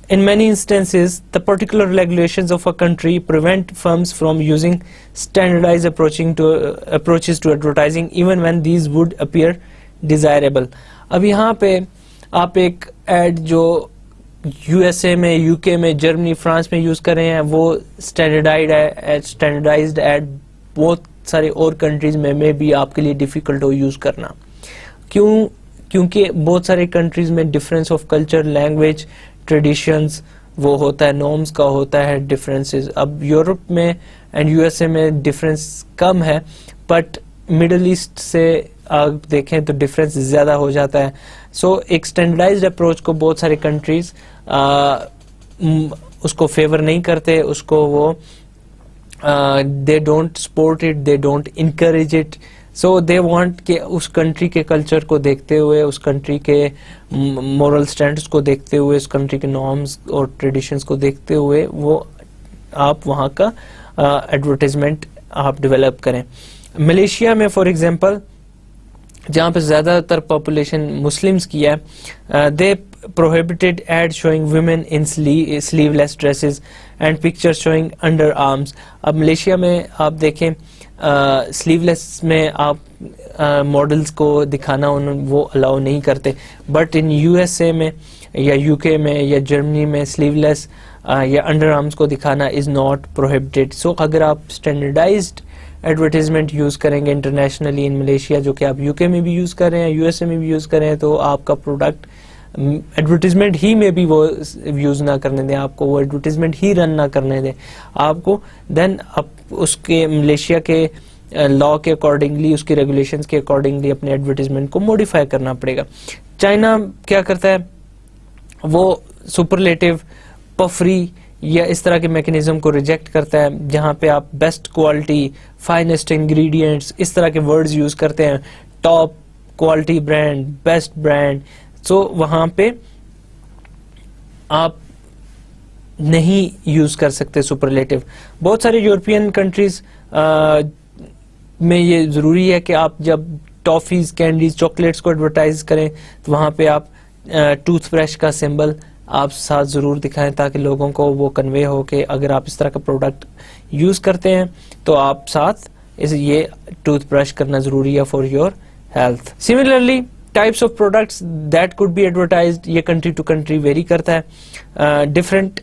in many instances the particular regulations of a country prevent firms from using standardized approaches to advertising even when these would appear desirable. اب یہاں پہ آپ ایک ایڈ جو یو ایس اے میں, یو کے میں, جرمنی, فرانس میں یوز کر رہے ہیں وہ اسٹینڈرڈائزڈ ایڈ بہت سارے اور کنٹریز میں بھی آپ کے لیے ڈیفیکلٹ ہو یوز کرنا. کیونکہ بہت سارے کنٹریز میں difference of culture, language, traditions وہ ہوتا ہے, نارمز کا ہوتا ہے ڈفرینسز. اب یورپ میں اینڈ یو ایس اے میں ڈفرینس کم ہے, بٹ مڈل ایسٹ سے آپ دیکھیں تو ڈفرینس زیادہ ہو جاتا ہے. سو ایک اسٹینڈرڈائزڈ اپروچ کو بہت سارے کنٹریز اس کو فیور نہیں کرتے, اس کو وہ they don't support it, they don't encourage it. So they want کہ اس کنٹری کے کلچر کو دیکھتے ہوئے, اس کنٹری کے مورل اسٹینڈرڈس کو دیکھتے ہوئے, اس کنٹری کے نارمز اور ٹریڈیشنز کو دیکھتے ہوئے وہ آپ وہاں کا ایڈورٹیزمنٹ آپ ڈیولپ کریں. ملیشیا میں فار ایگزامپل جہاں پہ زیادہ تر پاپولیشن مسلمس کی ہے, دے prohibited ad showing women in sleeveless dresses and pictures showing underarms. اب ملیشیا میں آپ دیکھیں سلیو لیس میں آپ ماڈلز کو دکھانا وہ الاؤ نہیں کرتے, but in U S A میں یا یو کے میں یا جرمنی میں سلیو لیس یا انڈر آرمز کو دکھانا از ناٹ پروہیبٹیڈ. سو اگر آپ اسٹینڈرڈائزڈ ایڈورٹیزمنٹ یوز کریں گے انٹرنیشنلی ان ملیشیا, جو کہ آپ یو کے میں بھی یوز کر رہے ہیں, یو ایس اے میں بھی یوز کر رہے ہیں, تو آپ کا پروڈکٹ ایڈورٹیزمنٹ ہی میں بھی وہ یوز نہ کرنے دیں, آپ کو وہ ایڈورٹیزمنٹ ہی رن نہ کرنے دیں, آپ کو دین اس کے ملیشیا کے لا کے اکارڈنگلی, اس کی ریگولیشنز کے اکارڈنگلی اپنے ایڈورٹیزمنٹ کو موڈیفائی کرنا پڑے گا. چائنا کیا کرتا ہے, وہ سپرلیٹو, پفری یا اس طرح کے میکنزم کو ریجیکٹ کرتا ہے, جہاں پہ آپ بیسٹ کوالٹی, فائنسٹ انگریڈینٹس, اس طرح کے ورڈز یوز کرتے ہیں, top quality brand, best brand. So وہاں پہ آپ نہیں یوز کر سکتے سپرلیٹو. بہت سارے یورپین کنٹریز میں یہ ضروری ہے کہ آپ جب ٹافیز, کینڈیز, چاکلیٹس کو ایڈورٹائز کریں تو وہاں پہ آپ ٹوتھ برش کا سمبل آپ ساتھ ضرور دکھائیں, تاکہ لوگوں کو وہ کنوے ہو کہ اگر آپ اس طرح کا پروڈکٹ یوز کرتے ہیں تو آپ ساتھ یہ ٹوتھ برش کرنا ضروری ہے for your health. Similarly types of products that could be advertised, یہ country to country vary کرتا ہے. Different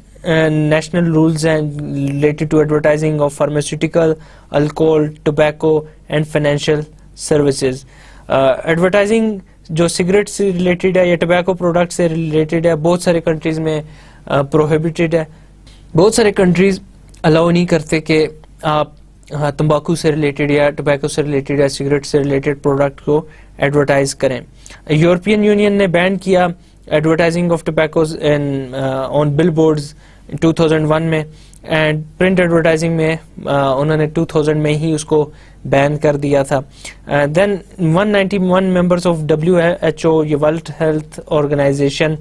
national rules and related to advertising of pharmaceutical, alcohol, tobacco and financial services. Advertising جو سگریٹ سے ریلیٹڈ ہے یا ٹبیکو پروڈکٹ سے ریلیٹڈ ہے, بہت سارے کنٹریز میں پروہیبٹیڈ ہے. بہت سارے کنٹریز الاؤ نہیں کرتے کہ آپ تمباکو سے ریلیٹڈ یا ٹبیکو سے ریلیٹڈ یا سگریٹ سے ریلیٹڈ پروڈکٹ کو ایڈورٹائز کریں. یورپین یونین نے بین کیا advertising of tobaccos on billboards 2001 میں, اینڈ پرنٹ ایڈورٹائزنگ میں انہوں نے 2000 میں ہی اس کو بین کر دیا تھا. دین 191 ممبرس آف WHO, یہ World Health Organization,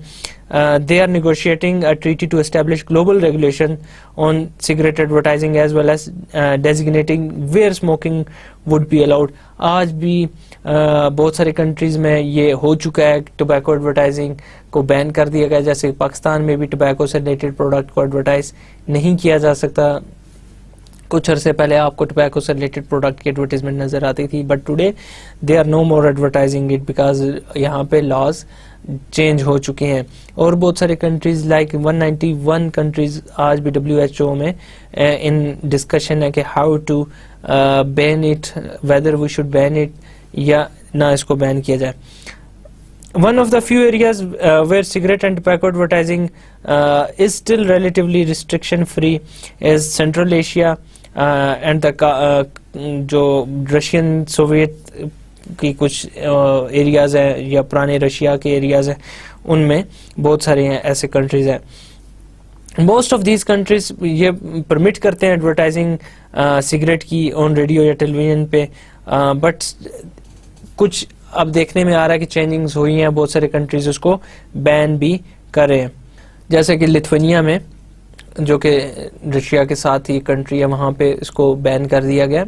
they are negotiating a treaty to establish global regulation on cigarette advertising as well as designating where smoking would be allowed. آج بھی بہت سارے کنٹریز میں یہ ہو چکا ہے, ٹوبیکو ایڈورٹائزنگ کو بین کر دیا گیا. جیسے پاکستان میں بھی ٹوبیکو سے ریلیٹڈ پروڈکٹ کو ایڈورٹائز نہیں کیا جا سکتا. کچھ عرصے پہلے آپ کو ٹوبیکو سے ریلیٹڈ پروڈکٹ کی ایڈورٹیزمنٹ نظر آتی تھی, but today they are no more advertising it because یہاں پہ لاز چینج ہو چکے ہیں. اور بہت سارے کنٹریز لائک 191 کنٹریز آج بھی WHO میں ان ڈسکشن ہے کہ how to ban it, whether we should ban it یا نہ اس کو بین کیا جائے. One of the few areas where cigarette and tobacco advertising is still relatively restriction free is Central Asia and the جو رشین سوویت کی کچھ ایریاز ہیں یا پرانے رشیا کے ایریاز ہیں, ان میں بہت سارے ہیں ایسے کنٹریز ہیں. موسٹ آف دیز کنٹریز یہ پرمٹ کرتے ہیں ایڈورٹائزنگ سگریٹ کی آن ریڈیو یا ٹیلی ویژن پہ, بٹ کچھ اب دیکھنے میں آ رہا ہے کہ چینجنگز ہوئی ہیں, بہت سارے کنٹریز اس کو بین بھی کر رہے ہیں. جیسے کہ لتھوینیا میں جو کہ رشیا کے ساتھ ہی کنٹری ہے, وہاں پہ اس کو بین کر دیا گیا,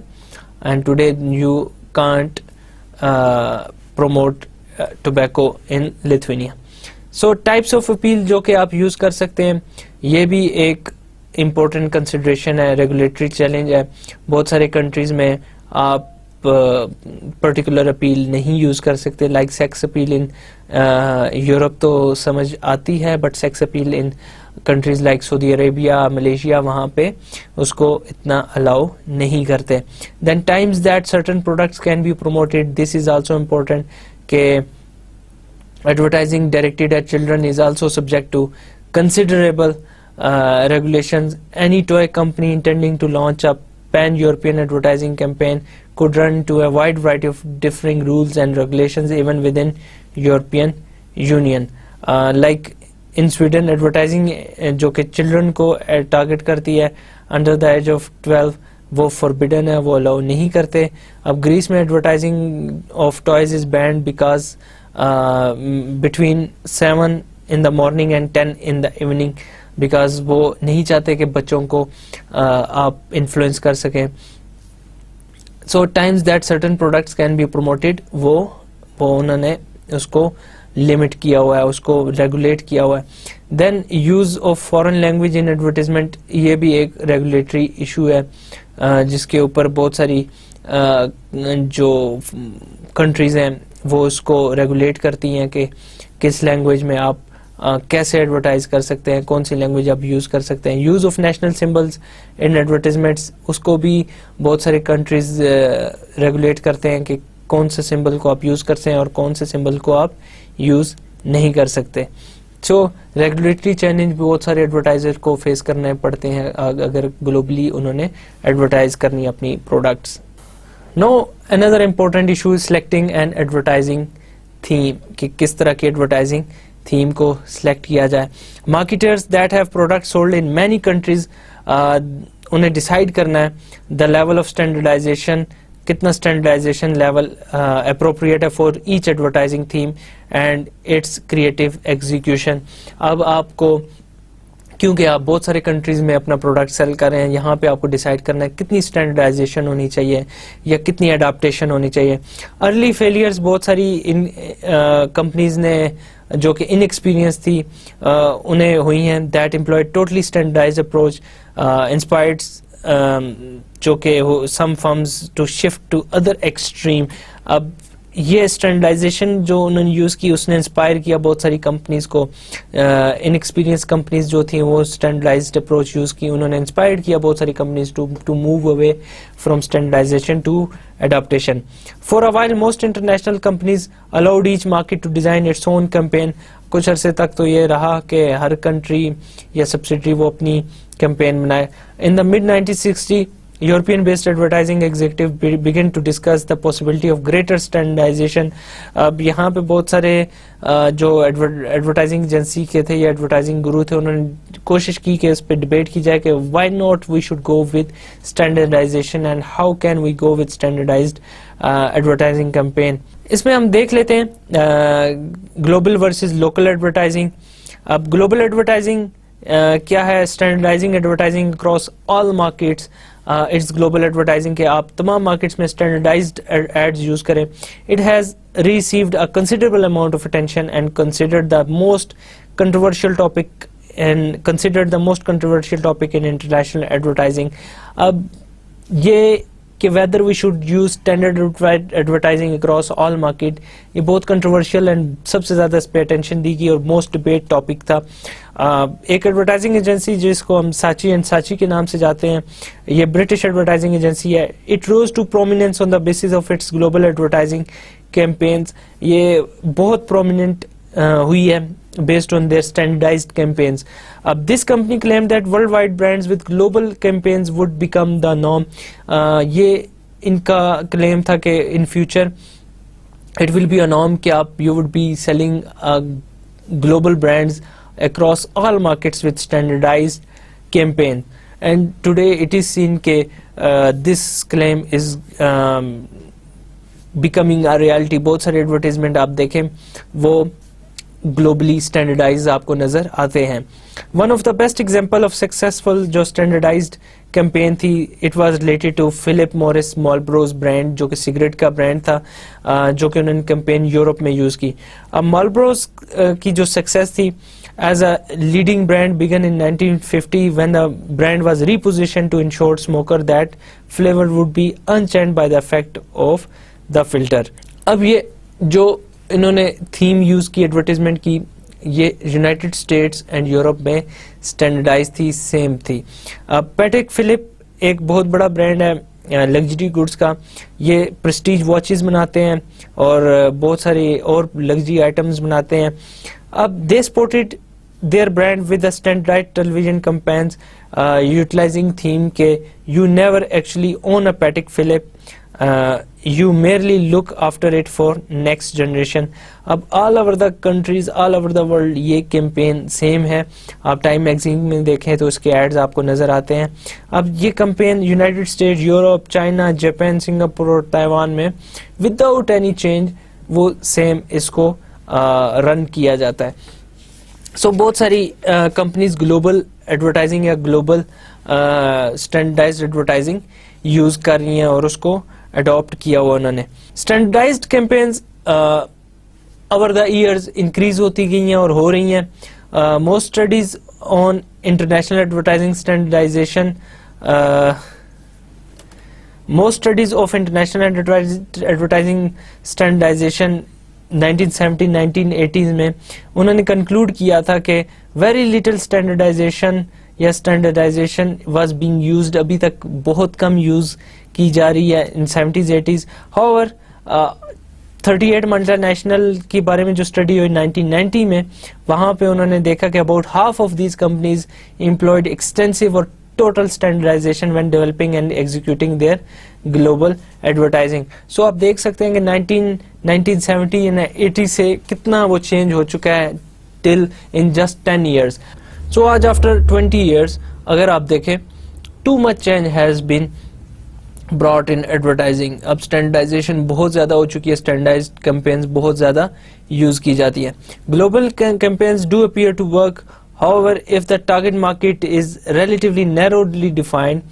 and today you can't promote tobacco in Lithuania. So types of appeal جو کہ آپ یوز کر سکتے ہیں, یہ بھی ایک امپورٹنٹ کنسیڈریشن ہے, ریگولیٹری چیلنج ہے. بہت سارے کنٹریز میں آپ پرٹیکولر اپیل نہیں یوز کر سکتے, like sex appeal in Europe تو سمجھ آتی ہے, but sex appeal in countries like Saudi Arabia, Malaysia, وہاں پہ اس کو اتنا الاؤ نہیں کرتے. Then times that certain products can be promoted, this is also important کہ advertising directed at children is also subject to considerable regulations. Any toy company intending to launch a pan-European advertising campaign could run into a wide variety of differing rules and regulations even within European Union. Like in Sweden, advertising جو کہ children کو target کرتی ہے under the age of 12, وہ forbidden ہے, وہ allow نہیں کرتے. اب گریس میں advertising of toys is banned because between 7 in the morning and 10 in the evening, because وہ نہیں چاہتے کہ بچوں کو آپ انفلوئنس کر سکیں. So times that certain products can be promoted, وہ انہوں نے اس کو لمٹ کیا ہوا ہے, اس کو ریگولیٹ کیا ہوا ہے. Then use of foreign language in advertisement, یہ بھی ایک ریگولیٹری ایشو ہے جس کے اوپر بہت ساری جو کنٹریز ہیں وہ اس کو ریگولیٹ کرتی ہیں کہ کس لینگویج میں آپ کیسے ایڈورٹائز کر سکتے ہیں, کون سی لینگویج آپ یوز کر سکتے ہیں. Use of national symbols in advertisements, اس کو بھی بہت سارے کنٹریز ریگولیٹ کرتے ہیں کہ کون سے سمبل کو آپ یوز کر سکتے ہیں اور کون سے سمبل کو آپ یوز نہیں کر سکتے. سو ریگولیٹری چیلنج بہت سارے ایڈورٹائزر کو فیس کرنے پڑتے ہیں اگر گلوبلی انہوں نے ایڈورٹائز کرنی اپنی products. Now another important issue is selecting an advertising theme, کہ کس طرح کی ایڈورٹائزنگ تھیم کو سلیکٹ کیا جائے. Marketers that have products sold in many countries, انہیں ڈیسائیڈ کرنا ہے the level of standardization, کتنا اسٹینڈرڈائزیشن لیول اپروپریٹ ہے for each advertising theme and its creative execution. اب آپ کو کیونکہ آپ بہت سارے کنٹریز میں اپنا پروڈکٹ سیل کر رہے ہیں, یہاں پہ آپ کو ڈیسائیڈ کرنا ہے کتنی اسٹینڈرڈائزیشن ہونی چاہیے یا کتنی اڈاپٹیشن ہونی چاہیے. ارلی فیلئرز بہت ساری ان کمپنیز نے جو کہ ان ایکسپیرینس تھی انہیں ہوئی ہیں, that employed totally standardised approach inspired جو کہ some firms to shift to other extreme. اب یہ اسٹینڈرڈائزیشن جو انہوں نے یوز کی اس نے انسپائر کیا بہت ساری کمپنیز کو. ان ایکسپیرینس کمپنیز جو تھیں وہ اسٹینڈرڈائزڈ اپروچ یوز کی, انہوں نے انسپائر کیا بہت ساری companies to move away from standardization to adaptation. For a while most international companies allowed each market to design its own campaign. کچھ عرصے تک تو یہ رہا کہ ہر کنٹری یا سبسیڈری وہ اپنی کیمپین بنائے. In the mid 1960 European based advertising executive began to discuss the possibility of greater standardization. اب یہاں پہ بہت سارے جو ایڈورٹائزنگ ایجنسی کے تھے یا ایڈورٹائزنگ گرو تھے انہوں نے کوشش کی کہ اس پہ ڈبیٹ کی جائے کہ why not we should go with standardization and how can we go with standardized advertising campaign. اس میں ہم دیکھ لیتے ہیں گلوبل ورسز لوکل ایڈورٹائزنگ. اب گلوبل ایڈورٹائزنگ کیا ہے؟ Standardizing advertising across all markets. It's global advertising کہ آپ تمام مارکیٹس میں اسٹینڈرڈائزڈ ایڈز یوز کریں. It has received a considerable amount of attention and considered the most controversial topic in international advertising. اب یہ کہ whether we should use standard advertising across all market, یہ بہت کنٹروورشل اینڈ سب سے زیادہ اس پہ اٹینشن دی گئی اور موسٹ ڈبیٹ ٹاپک تھا. ایک ایڈورٹائزنگ ایجنسی جس کو ہم ساچی اینڈ ساچی کے نام سے جاتے ہیں, یہ برٹش ایڈورٹائزنگ ایجنسی ہے. It rose to prominence on the basis of its global advertising campaigns. یہ بہت پرومیننٹ ہوئی ہے based on their standardized campaigns. This company claimed that worldwide brands with global campaigns would become the norm. یہ ان کا claim تھا کہ in future it will be a norm کہ آپ you would be selling global brands across all markets with standardized campaign. And today it is seen کہ this claim is becoming a reality. بہت سارے ایڈورٹیزمنٹ آپ دیکھیں وہ گلوبلی اسٹینڈرڈائز آپ کو نظر آتے ہیں. One of the best example of successful جو اسٹینڈرڈائزڈ کیمپین تھی, it was related to Philip Morris Marlboro's brand, جو کہ سگریٹ کا برانڈ تھا, جو کہ انہوں نے کیمپین یورپ میں یوز کی. اب مالبروز کی جو سکسیس تھی as a leading brand began in 1950 when the brand was repositioned to ensure smoker that flavor would be unchanged by the effect of the filter. اب یہ جو انہوں نے تھیم یوز کی ایڈورٹیزمنٹ کی, یہ یونائٹڈ اسٹیٹس اینڈ یورپ میں اسٹینڈرڈائز تھی, سیم تھی. پیٹیک فلپ ایک بہت بڑا برانڈ ہے لگژری گڈس کا. یہ پریسٹیج واچز بناتے ہیں اور بہت ساری اور لگژری آئٹمز بناتے ہیں. اب دے supported their brand with a standardized television campaigns utilizing theme کہ you never actually own a Patek Philippe, you merely look after it for next generation. اب all over the countries, all over the world یہ کیمپین سیم ہے. آپ ٹائم میگزین میں دیکھیں تو اس کے ایڈز آپ کو نظر آتے ہیں. اب یہ campaign United state, Europe, China, Japan, Singapore اور تائیوان میں وداؤٹ اینی چینج وہ سیم اس کو رن کیا جاتا ہے. سو بہت ساری کمپنیز گلوبل ایڈورٹائزنگ یا گلوبل اسٹینڈرڈائزڈ ایڈورٹائزنگ یوز کر رہی ہیں اور اس کو اڈاپٹ کیا ہوا انہوں نے. Standardized campaigns over the years increase ہوتی گئی ہیں اور ہو رہی ہیں. Most studies on international advertising standardization most studies of international advertising standardization 1970 1980s میں انہوں نے کنکلوڈ کیا تھا کہ ویری لٹل اسٹینڈرڈائزیشن یا اسٹینڈرڈائزیشن واز بینگ یوزڈ, ابھی تک بہت کم یوز کی جا رہی ہے ان 70s 80s. however 38 multi national کے بارے میں جو اسٹڈی ہوئی 1990 میں, وہاں پہ انہوں نے دیکھا کہ about half of these companies employed extensive اور total standardization when developing and executing their global advertising. So آپ دیکھ سکتے ہیں کہ 1970 and 80 سے کتنا وہ چینج ہو چکا ہے till in just 10 years. So آج after 20 years اگر آپ دیکھیں too much change has been brought in advertising. اب standardization بہت زیادہ ہو چکی ہے, standardized campaigns بہت زیادہ یوز کی جاتی ہے. Global campaigns do appear to work. However, if the target market is relatively narrowly defined,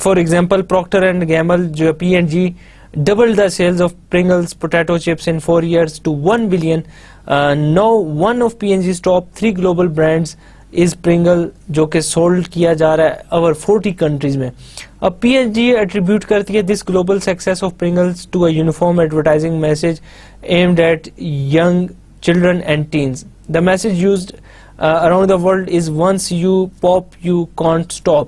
for example, Procter and Gamble, جو P&G doubled the sales of Pringles potato chips in 4 years to 1 billion. Now, one of P&G's top 3 global brands is Pringle, جو کہ سولڈ کیا جا رہا ہے over 40 countries میں. اب P&G attribute کرتی ہے this global success of Pringles to a uniform advertising message aimed at young children and teens. The message used around the world is once you pop, you can't stop.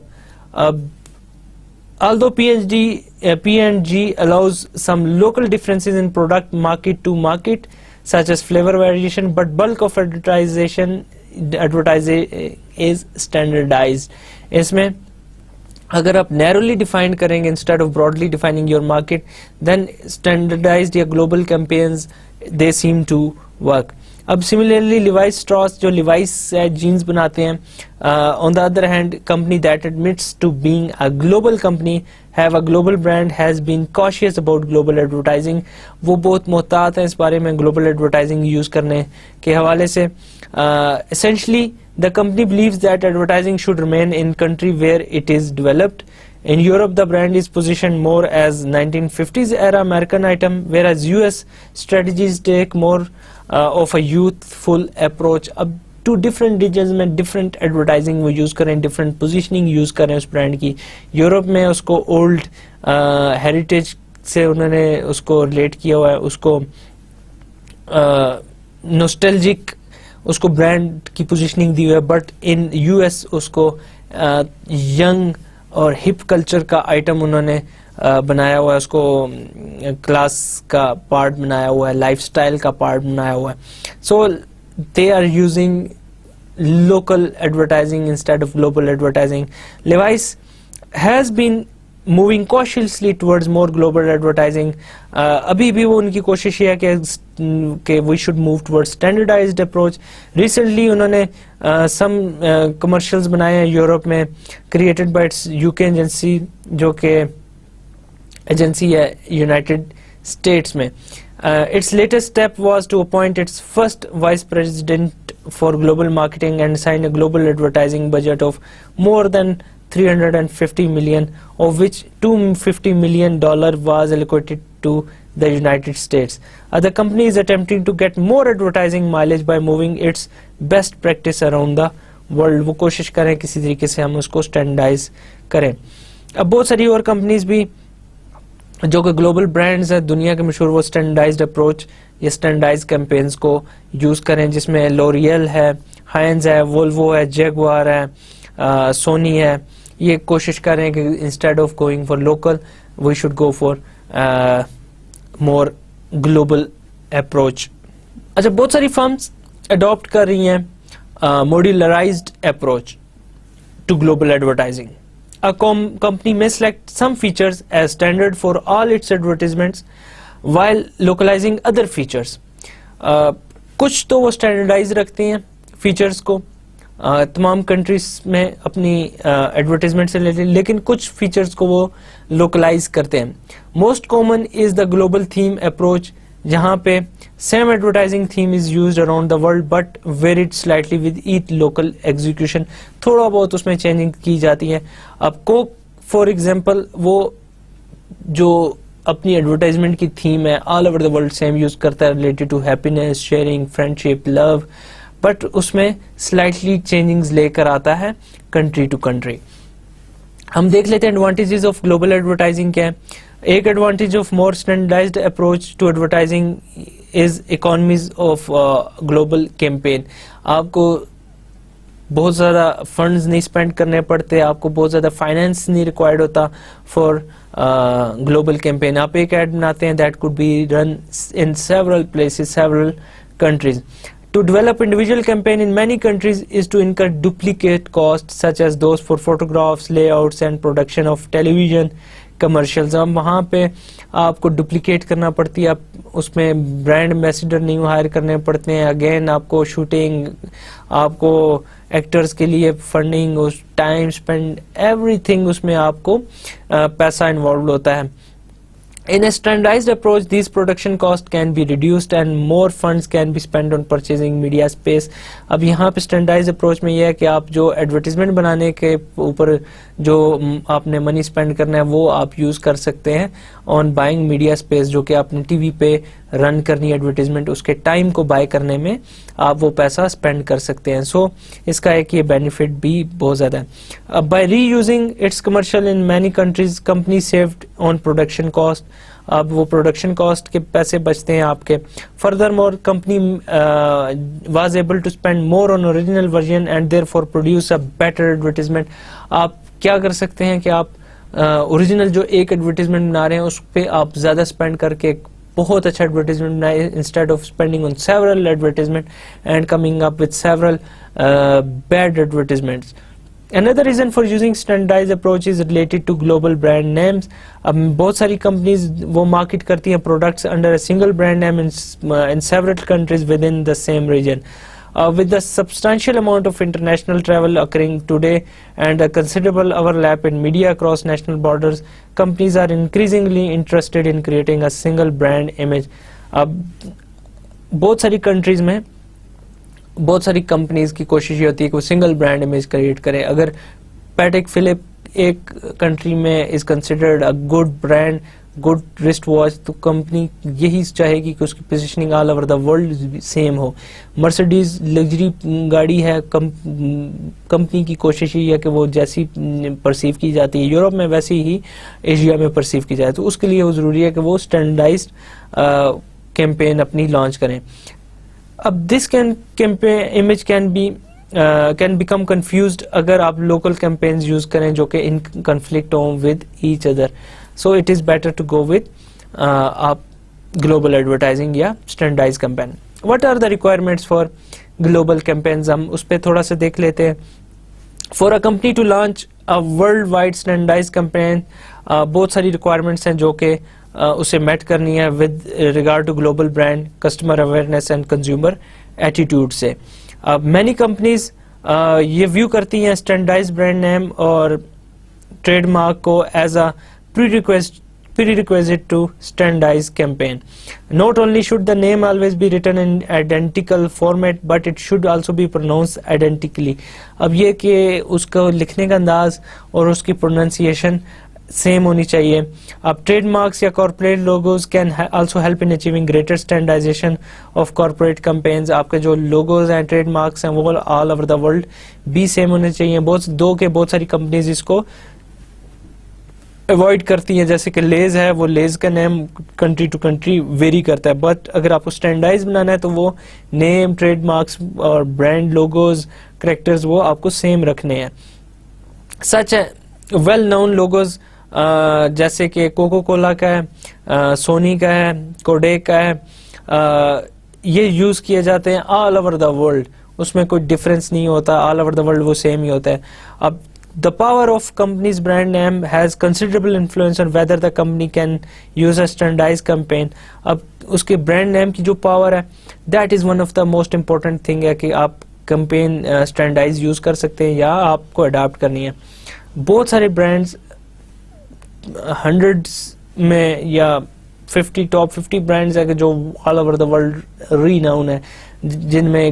Although P&G allows some local differences in product market to market, such as flavor variation, but bulk of advertising is standardized. اس میں اگر آپ نیرولی ڈیفائن کریں گے instead of broadly defining your market, then standardized یا global campaigns they seem to work. اب سملرلی لیوائس اسٹراس جو لیوائس جینز بناتے ہیں, on the other hand company that admits to being a global company have a global brand has been cautious about global advertising. وہ بہت محتاط ہیں اس بارے میں گلوبل ایڈورٹائزنگ یوز کرنے کے حوالے سے. essentially the company believes that advertising should remain in country where it is developed. In Europe, the brand is positioned more as 1950s era American item, whereas US strategies take more of a youthful approach. اب ٹو ڈفرینٹ ریجنز میں ڈفرینٹ ایڈورٹائزنگ وہ یوز کریں, ڈفرینٹ پوزیشننگ یوز کریں اس برانڈ کی. یورپ میں اس کو اولڈ ہیریٹیج سے انہوں نے اس کو ریلیٹ کیا ہوا ہے, اس کو نوسٹلجک اس کو برانڈ کی پوزیشننگ دی ہوئی ہے, بٹ ان یو ایس اس کو ینگ اور ہپ کلچر کا آئٹم انہوں نے بنایا ہوا ہے, اس کو کلاس کا پارٹ بنایا ہوا ہے, لائف اسٹائل کا پارٹ بنایا ہوا ہے. So they are using local advertising instead of global advertising. Levi's has been moving cautiously towards more global advertising. ابھی بھی وہ ان کی کوشش یہ ہے کہ we should move towards standardized approach. Recently انہوں نے some commercials بنائے ہیں یورپ میں, created by its UK agency, جو کہ ایجنسی ہے یونائٹڈ اسٹیٹس میں. Its latest step was to appoint its first vice president for global marketing and sign a global advertising budget of more than $350 million, of which $250 million was allocated to the United States. The company is attempting to get more advertising mileage by moving its best practice around the world. وہ کوشش کریں کسی طریقے سے ہم اس کو اسٹینڈرڈائز کریں. اب بہت ساری اور کمپنیز بھی جو کہ گلوبل برانڈز ہیں دنیا کے مشہور, وہ اسٹینڈرڈائزڈ اپروچ یا اسٹینڈرڈائز کیمپینز کو یوز کریں, جس میں لوریل ہے, ہائنز ہے, وولوو ہے, جیگوار ہے, سونی ہے. یہ کوشش کریں کہ instead of going for local we should go for more global approach. اچھا, بہت ساری فرمز اڈاپٹ کر رہی ہیں modularized approach to global advertising. A company may select some features as standard for all its advertisements while localizing other features. کچھ تو وہ اسٹینڈرڈائز رکھتے ہیں فیچرز کو تمام کنٹریز میں اپنی ایڈورٹیزمنٹ سے ریلیٹڈ, لیکن کچھ فیچرز کو وہ لوکلائز کرتے ہیں. Most common is the global theme approach, جہاں پہ same advertising theme is used around the world but varied slightly with each local execution. تھوڑا بہت اس میں چینجنگ کی جاتی ہے. اب کوک فار ایگزامپل وہ جو اپنی ایڈورٹائزمنٹ کی تھیم ہے all over the world same use کرتا ہے, related to happiness, sharing, friendship, love, but اس میں سلائٹلی چینجنگز لے کر آتا ہے کنٹری ٹو کنٹری. ہم دیکھ لیتے ہیں ایڈوانٹیجز آف گلوبل ایڈورٹائزنگ کیا ہے. ایک advantage of more standardized approach to advertising is economies of global campaign. آپ کو بہت زیادہ فنڈز نہیں اسپینڈ کرنے پڑتے, آپ کو بہت زیادہ فائنینس نہیں ریکوائرڈ ہوتا فار گلوبل کیمپین. آپ ایک ایڈ بناتے ہیں that could be run in several places, several countries. To develop individual campaign in many countries is to incur duplicate costs such as those for photographs, layouts and production of television commercials. اب وہاں پہ آپ کو ڈپلیکیٹ کرنا پڑتی ہے, آپ اس میں برانڈ ایمبیسیڈر نہیں ہائر کرنے پڑتے ہیں, اگین آپ کو شوٹنگ, آپ کو ایکٹرز کے لیے funding, time spend, everything اس میں آپ کو پیسہ انوالوڈ ہوتا ہے. In a standardized approach, these production costs can be reduced and more funds can be spent on purchasing media space. اب یہاں پہ standardized approach میں یہ ہے کہ آپ جو ایڈورٹیزمنٹ بنانے کے اوپر جو آپ نے منی اسپینڈ کرنا ہے وہ آپ یوز کر سکتے ہیں آن بائنگ میڈیا اسپیس, جو کہ آپ نے ٹی وی پہ رن کرنی ایڈورٹیزمنٹ, اس کے ٹائم کو بائی کرنے میں آپ وہ پیسہ اسپینڈ کر سکتے ہیں. سو اس کا ایک یہ بینیفٹ بھی بہت زیادہ ہے. By reusing its commercial in many countries company saved on production cost. اب وہ پروڈکشن کاسٹ کے پیسے بچتے ہیں آپ کے. Furthermore company was able to spend more on original version and therefore produce a better advertisement. آپ کیا کر سکتے ہیں کہ آپ اوریجنل جو ایک ایڈورٹیزمنٹ بنا رہے ہیں اس پہ آپ زیادہ اسپینڈ کر کے بہت اچھا ایڈورٹیزمنٹ بنائے, instead of spending on several advertisement and coming up with several bad advertisements. Another reason for using standardized approach is related to global brand names. اب بہت ساری کمپنیز وہ مارکیٹ کرتی ہیں products under a single brand name in several countries within the same region. With the substantial amount of international travel occurring today and a considerable overlap in media across national borders, companies are increasingly interested in creating a single brand image. اب بہت ساری کنٹریز میں بہت ساری کمپنیز کی کوشش یہ ہوتی ہے کہ وہ سنگل برانڈ امیج کریٹ کرے. اگر پیٹیک فلپ ایک کنٹری میں is considered a good brand good wrist watch, تو کمپنی یہی چاہے گی کہ اس کی positioning all over the world same ہو. مرسڈیز لگژری گاڑی ہے, کمپنی کی کوشش یہ ہے کہ وہ جیسی پرسیو کی جاتی ہے یورپ میں ویسی ہی ایشیا میں پرسیو کی جائے, تو اس کے لیے وہ ضروری ہے کہ وہ اسٹینڈرڈائزڈ کیمپین اپنی لانچ کریں. اب this image can become confused اگر آپ لوکل کیمپینز یوز کریں جو کہ ان کنفلکٹ ہوں with each other. So it is better to go with آپ گلوبل ایڈورٹائزنگ یا standardize campaign. What are the requirements for global campaigns, ہم اس پہ تھوڑا سا دیکھ لیتے ہیں. For a company to launch a worldwide standardize campaign بہت ساری ریکوائرمنٹس ہیں جو کہ اسے میٹ کرنی ہے with regard to global brand, customer awareness and consumer attitude سے. مینی کمپنیز یہ ویو کرتی ہیں اسٹینڈرڈائز برانڈ نیم اور ٹریڈ مارک کو as a prerequisite to standardize campaign. Not only should the name always be written in identical format, but it should also be pronounced identically. اب یہ کہ اس کو لکھنے کا انداز اور اس کی پروننسیشن سیم ہونی چاہیے. اب ٹریڈ مارکس یا corporate logos can also help in achieving greater standardization of corporate campaigns. آپ کے جو لوگوز ہیں, ٹریڈ مارکس ہیں, وہ آل اوور دا ورلڈ بھی سیم ہونے چاہیے. بہت ساری کمپنیز اس کو اوائڈ کرتی ہیں, جیسے کہ لیز ہے, وہ لیز کا نیم کنٹری ٹو کنٹری ویری کرتا ہے, بٹ اگر آپ کو اسٹینڈرڈائز بنانا ہے تو وہ نیم, ٹریڈ مارکس اور برانڈ لوگوز, کریکٹرز وہ آپ کو سیم رکھنے ہیں. سچ ہے ویل نون لوگوز جیسے کہ کوکو کولا کا ہے, سونی کا ہے, کوڈیک کا ہے, یہ یوز کیے جاتے ہیں آل اوور دا ورلڈ, اس میں کوئی ڈفرینس نہیں ہوتا, آل اوور دا ورلڈ وہ سیم ہی ہوتا ہے. اب the power of company's brand name has considerable influence on whether the company can use a standardized campaign. اب اس کے برانڈ نیم کی جو پاور ہے that is one of the most important thing ہے کہ آپ کمپین اسٹینڈرڈائز یوز کر سکتے ہیں یا آپ کو اڈاپٹ کرنی ہے. بہت سارے برانڈز ہنڈریڈز میں یا 50 ٹاپ 50 برانڈز ہے کہ جو all over the world renowned ہے, جن میں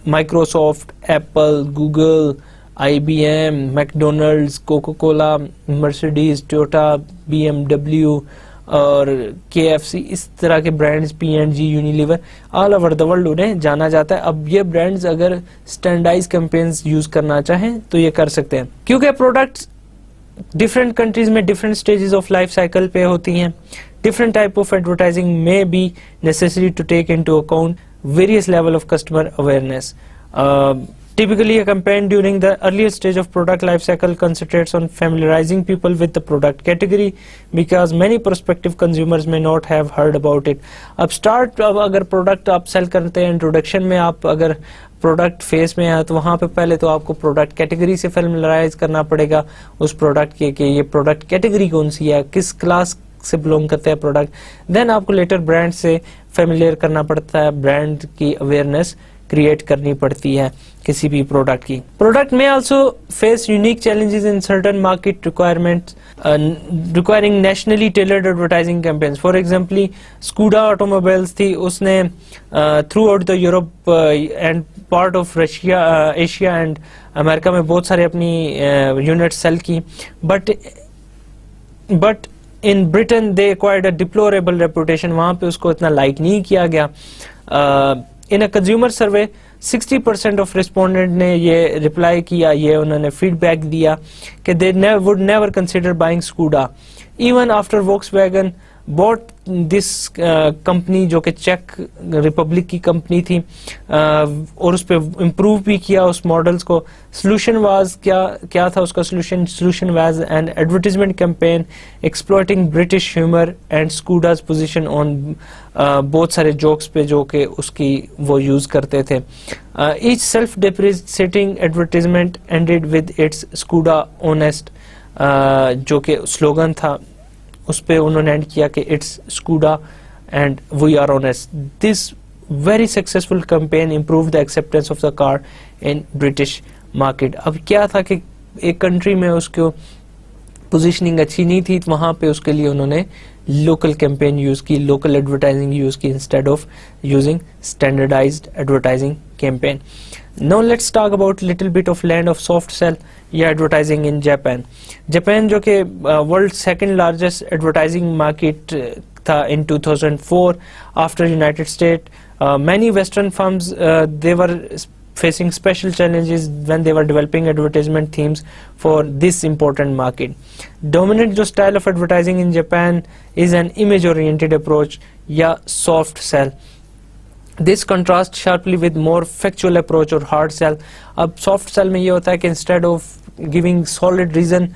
Microsoft, Apple, Google, I B M, McDonald's, Coca Cola, Mercedes, Toyota, B M W اور کے ایف سی, اس طرح کے brands, P and G, Unilever, all over the world انہیں جانا جاتا ہے. اب یہ برانڈز اگر اسٹینڈرڈائز کیمپینز یوز کرنا چاہیں تو یہ کر سکتے ہیں, کیونکہ پروڈکٹس ڈفرینٹ کنٹریز میں different stages of life cycle پہ ہوتی ہیں. Different type of advertising may be necessary to take into account various level of customer awareness. Typically, a campaign during the earlier stage of product life cycle concentrates on familiarizing people with the product category because many prospective consumers may not have heard about it. اب اگر پروڈکٹ آپ سیل کرتے ہیں, انٹروڈکشن میں آپ اگر پروڈکٹ فیس میں ہے تو وہاں پہ پہلے تو آپ کو پروڈکٹ کیٹیگری سے فیملیرائز کرنا پڑے گا اس پروڈکٹ کے کہ یہ پروڈکٹ کیٹیگری کون سی ہے, کس کلاس سے بلونگ کرتا ہے پروڈکٹ. دین آپ کو لیٹر برانڈ سے فیملیئر کرنا پڑتا ہے, برانڈ کی اویئرنیس کریٹ کرنی پڑتی ہے کسی بھی پروڈکٹ کی. پروڈکٹ میں also face unique challenges in certain market requirements requiring nationally tailored advertising campaigns. For example Skoda automobiles تھی, اس نے throughout the Europe and part of Russia, Asia and America میں بہت سارے اپنی یونٹ سیل کی, but in Britain they acquired a deplorable reputation. وہاں پہ اس کو اتنا لائک نہیں کیا گیا. In a consumer survey 60% of respondent نے یہ ریپلائی کیا, یہ انہوں نے فیڈ بیک دیا کہ they would never consider buying Skoda even after Volkswagen bought this company جو کہ چیک ریپبلک کی کمپنی تھی, اور اس پہ امپروو بھی کیا اس ماڈلز کو. سولوشن واز کیا تھا اس کا solution was an advertisement campaign exploiting British humour and Skoda's position on, بہت سارے جوکس پہ جو کہ اس کی وہ یوز کرتے تھے. Each self deprecating advertisement ended with its Skoda honest, جو کہ سلوگن تھا اس پہ انہوں نے اینڈ کیا کہ it's Skoda and we are honest. This very successful campaign improve the acceptance of the car in British market. اب کیا تھا کہ ایک کنٹری میں اس کو پوزیشننگ اچھی نہیں تھی, وہاں پہ اس کے لیے انہوں نے لوکل کیمپین یوز کی, لوکل ایڈورٹائزنگ یوز کی instead of using standardized advertising campaign. Now let's talk about little bit of land of soft sell یا ایڈورٹائزنگ ان جاپان جو کہ world second largest advertising market تھا ان 2004 after United States. Many Western firms they were facing special challenges when they were developing advertisement themes for this important market. Dominant جو style of advertising in Japan is an image oriented approach یا soft sell. This contrasts sharply with more factual approach or hard sell. اب soft sell میں یہ ہوتا ہے کہ instead of giving solid reason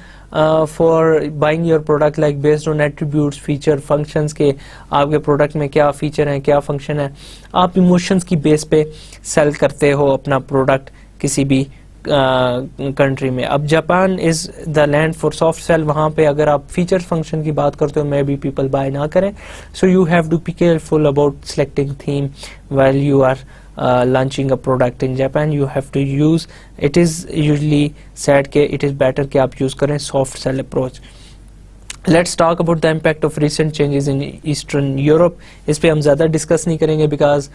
for buying your product like based on attributes, feature, functions کے آپ کے پروڈکٹ میں کیا فیچر ہیں کیا فنکشن ہے, آپ ایموشنز کی بیس پہ سیل کرتے ہو اپنا پروڈکٹ کسی بھی کنٹری میں. اب Japan is the land for soft sell, وہاں پہ اگر آپ فیچر فنکشن کی بات کرتے ہو مے بی پیپل بائی نہ کریں. So you have to be careful about selecting theme while you are launching a product in Japan. You have to use, it is usually said کہ it is better کہ آپ use کریں soft sell approach. Let's talk about the impact of recent changes in Eastern Europe. اس پہ ہم زیادہ ڈسکس نہیں کریں گے بیکاز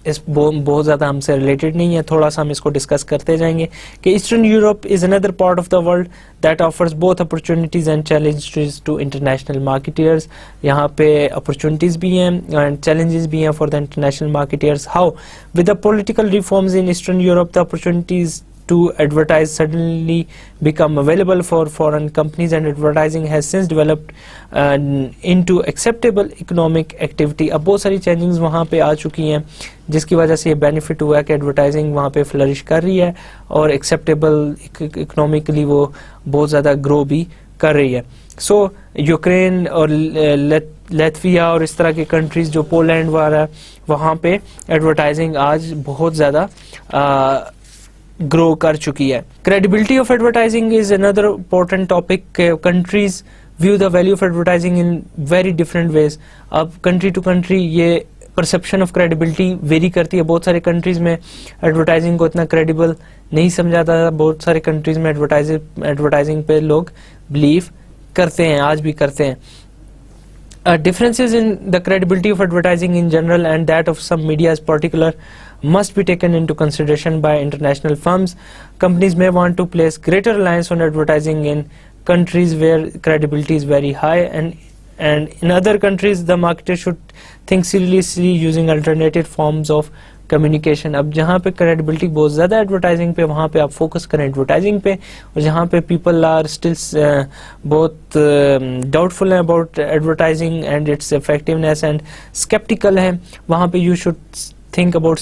اس بہت زیادہ ہم سے ریلیٹڈ نہیں ہے, تھوڑا سا ہم اس کو ڈسکس کرتے جائیں گے کہ Eastern Europe is another part of the world that offers both opportunities and challenges to international marketers. یہاں پہ اپرچونیٹیز بھی ہیں اینڈ چیلنجز بھی ہیں for the international marketers. How with the political reforms in Eastern Europe the opportunities to advertise suddenly become available for foreign companies and advertising has since developed into acceptable economic activity. اب بہت ساری چینجنگز وہاں پہ آ چکی ہیں جس کی وجہ سے یہ بینیفٹ ہوا ہے کہ ایڈورٹائزنگ وہاں پہ فلرش کر رہی ہے اور ایکسیپٹیبل اکنامکلی وہ بہت زیادہ گرو بھی کر رہی ہے. سو یوکرین اور لیتویا اور اس طرح کی کنٹریز جو پولینڈ والا وہاں پہ ایڈورٹائزنگ آج بہت زیادہ گرو کر چکی ہے. Credibility of advertising is another important topic. Countries view the value of advertising in very different ways. اب کنٹری ٹو کنٹری یہ پرسپشن آف کریڈیبلٹی ویری کرتی ہے. بہت سارے کنٹریز میں ایڈورٹائزنگ کو اتنا کریڈیبل نہیں سمجھا جاتا, بہت سارے کنٹریز میں ایڈورٹائزنگ پہ لوگ بلیو کرتے ہیں, آج بھی کرتے ہیں. Differences in the credibility of advertising in general and that of some media in particular must be taken into consideration by international firms. Companies may want to place greater reliance on advertising in countries where credibility is very high and in other countries the marketers should think seriously using alternative forms of communication. اب جہاں پہ کریڈیبلٹی بہت زیادہ ایڈورٹائزنگ پہ وہاں پہ آپ فوکس کریں ایڈورٹائزنگ پہ, اور جہاں پہ پیپل آر اسٹل بہت ڈاؤٹ فل ہیں about advertising and its effectiveness and sceptical ہیں, وہاں پہ you should think about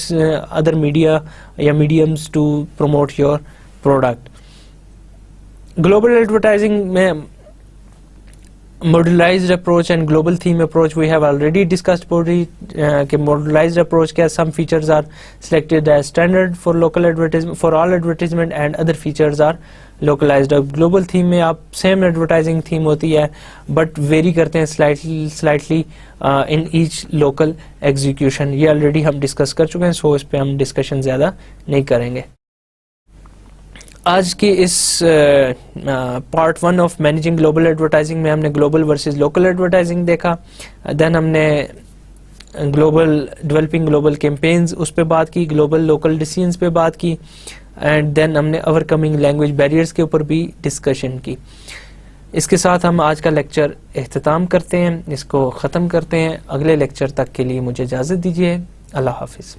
other media یا mediums to promote your product. Global advertising میں modularized approach and global theme approach we have already discussed about it. کہ modularized approach کیا, some features are selected as standard for local advertisement for all advertisement and other features are localized. اب global theme میں آپ same advertising theme ہوتی ہے but vary کرتے ہیں slightly in each local execution. یہ already ہم discuss کر چکے ہیں, so اس پہ ہم discussion زیادہ نہیں کریں گے. آج کی اس part 1 of managing global advertising میں ہم نے گلوبل ورسز لوکل ایڈورٹائزنگ دیکھا, دین ہم نے گلوبل ڈیولپنگ گلوبل کیمپینز اس پہ بات کی, گلوبل لوکل ڈیسیژنز پہ بات کی, اینڈ دین ہم نے اوور کمنگ لینگویج بیریئرز کے اوپر بھی ڈسکشن کی. اس کے ساتھ ہم آج کا لیکچر اختتام کرتے ہیں, اس کو ختم کرتے ہیں. اگلے لیکچر تک کے لیے مجھے اجازت دیجیے. اللہ حافظ.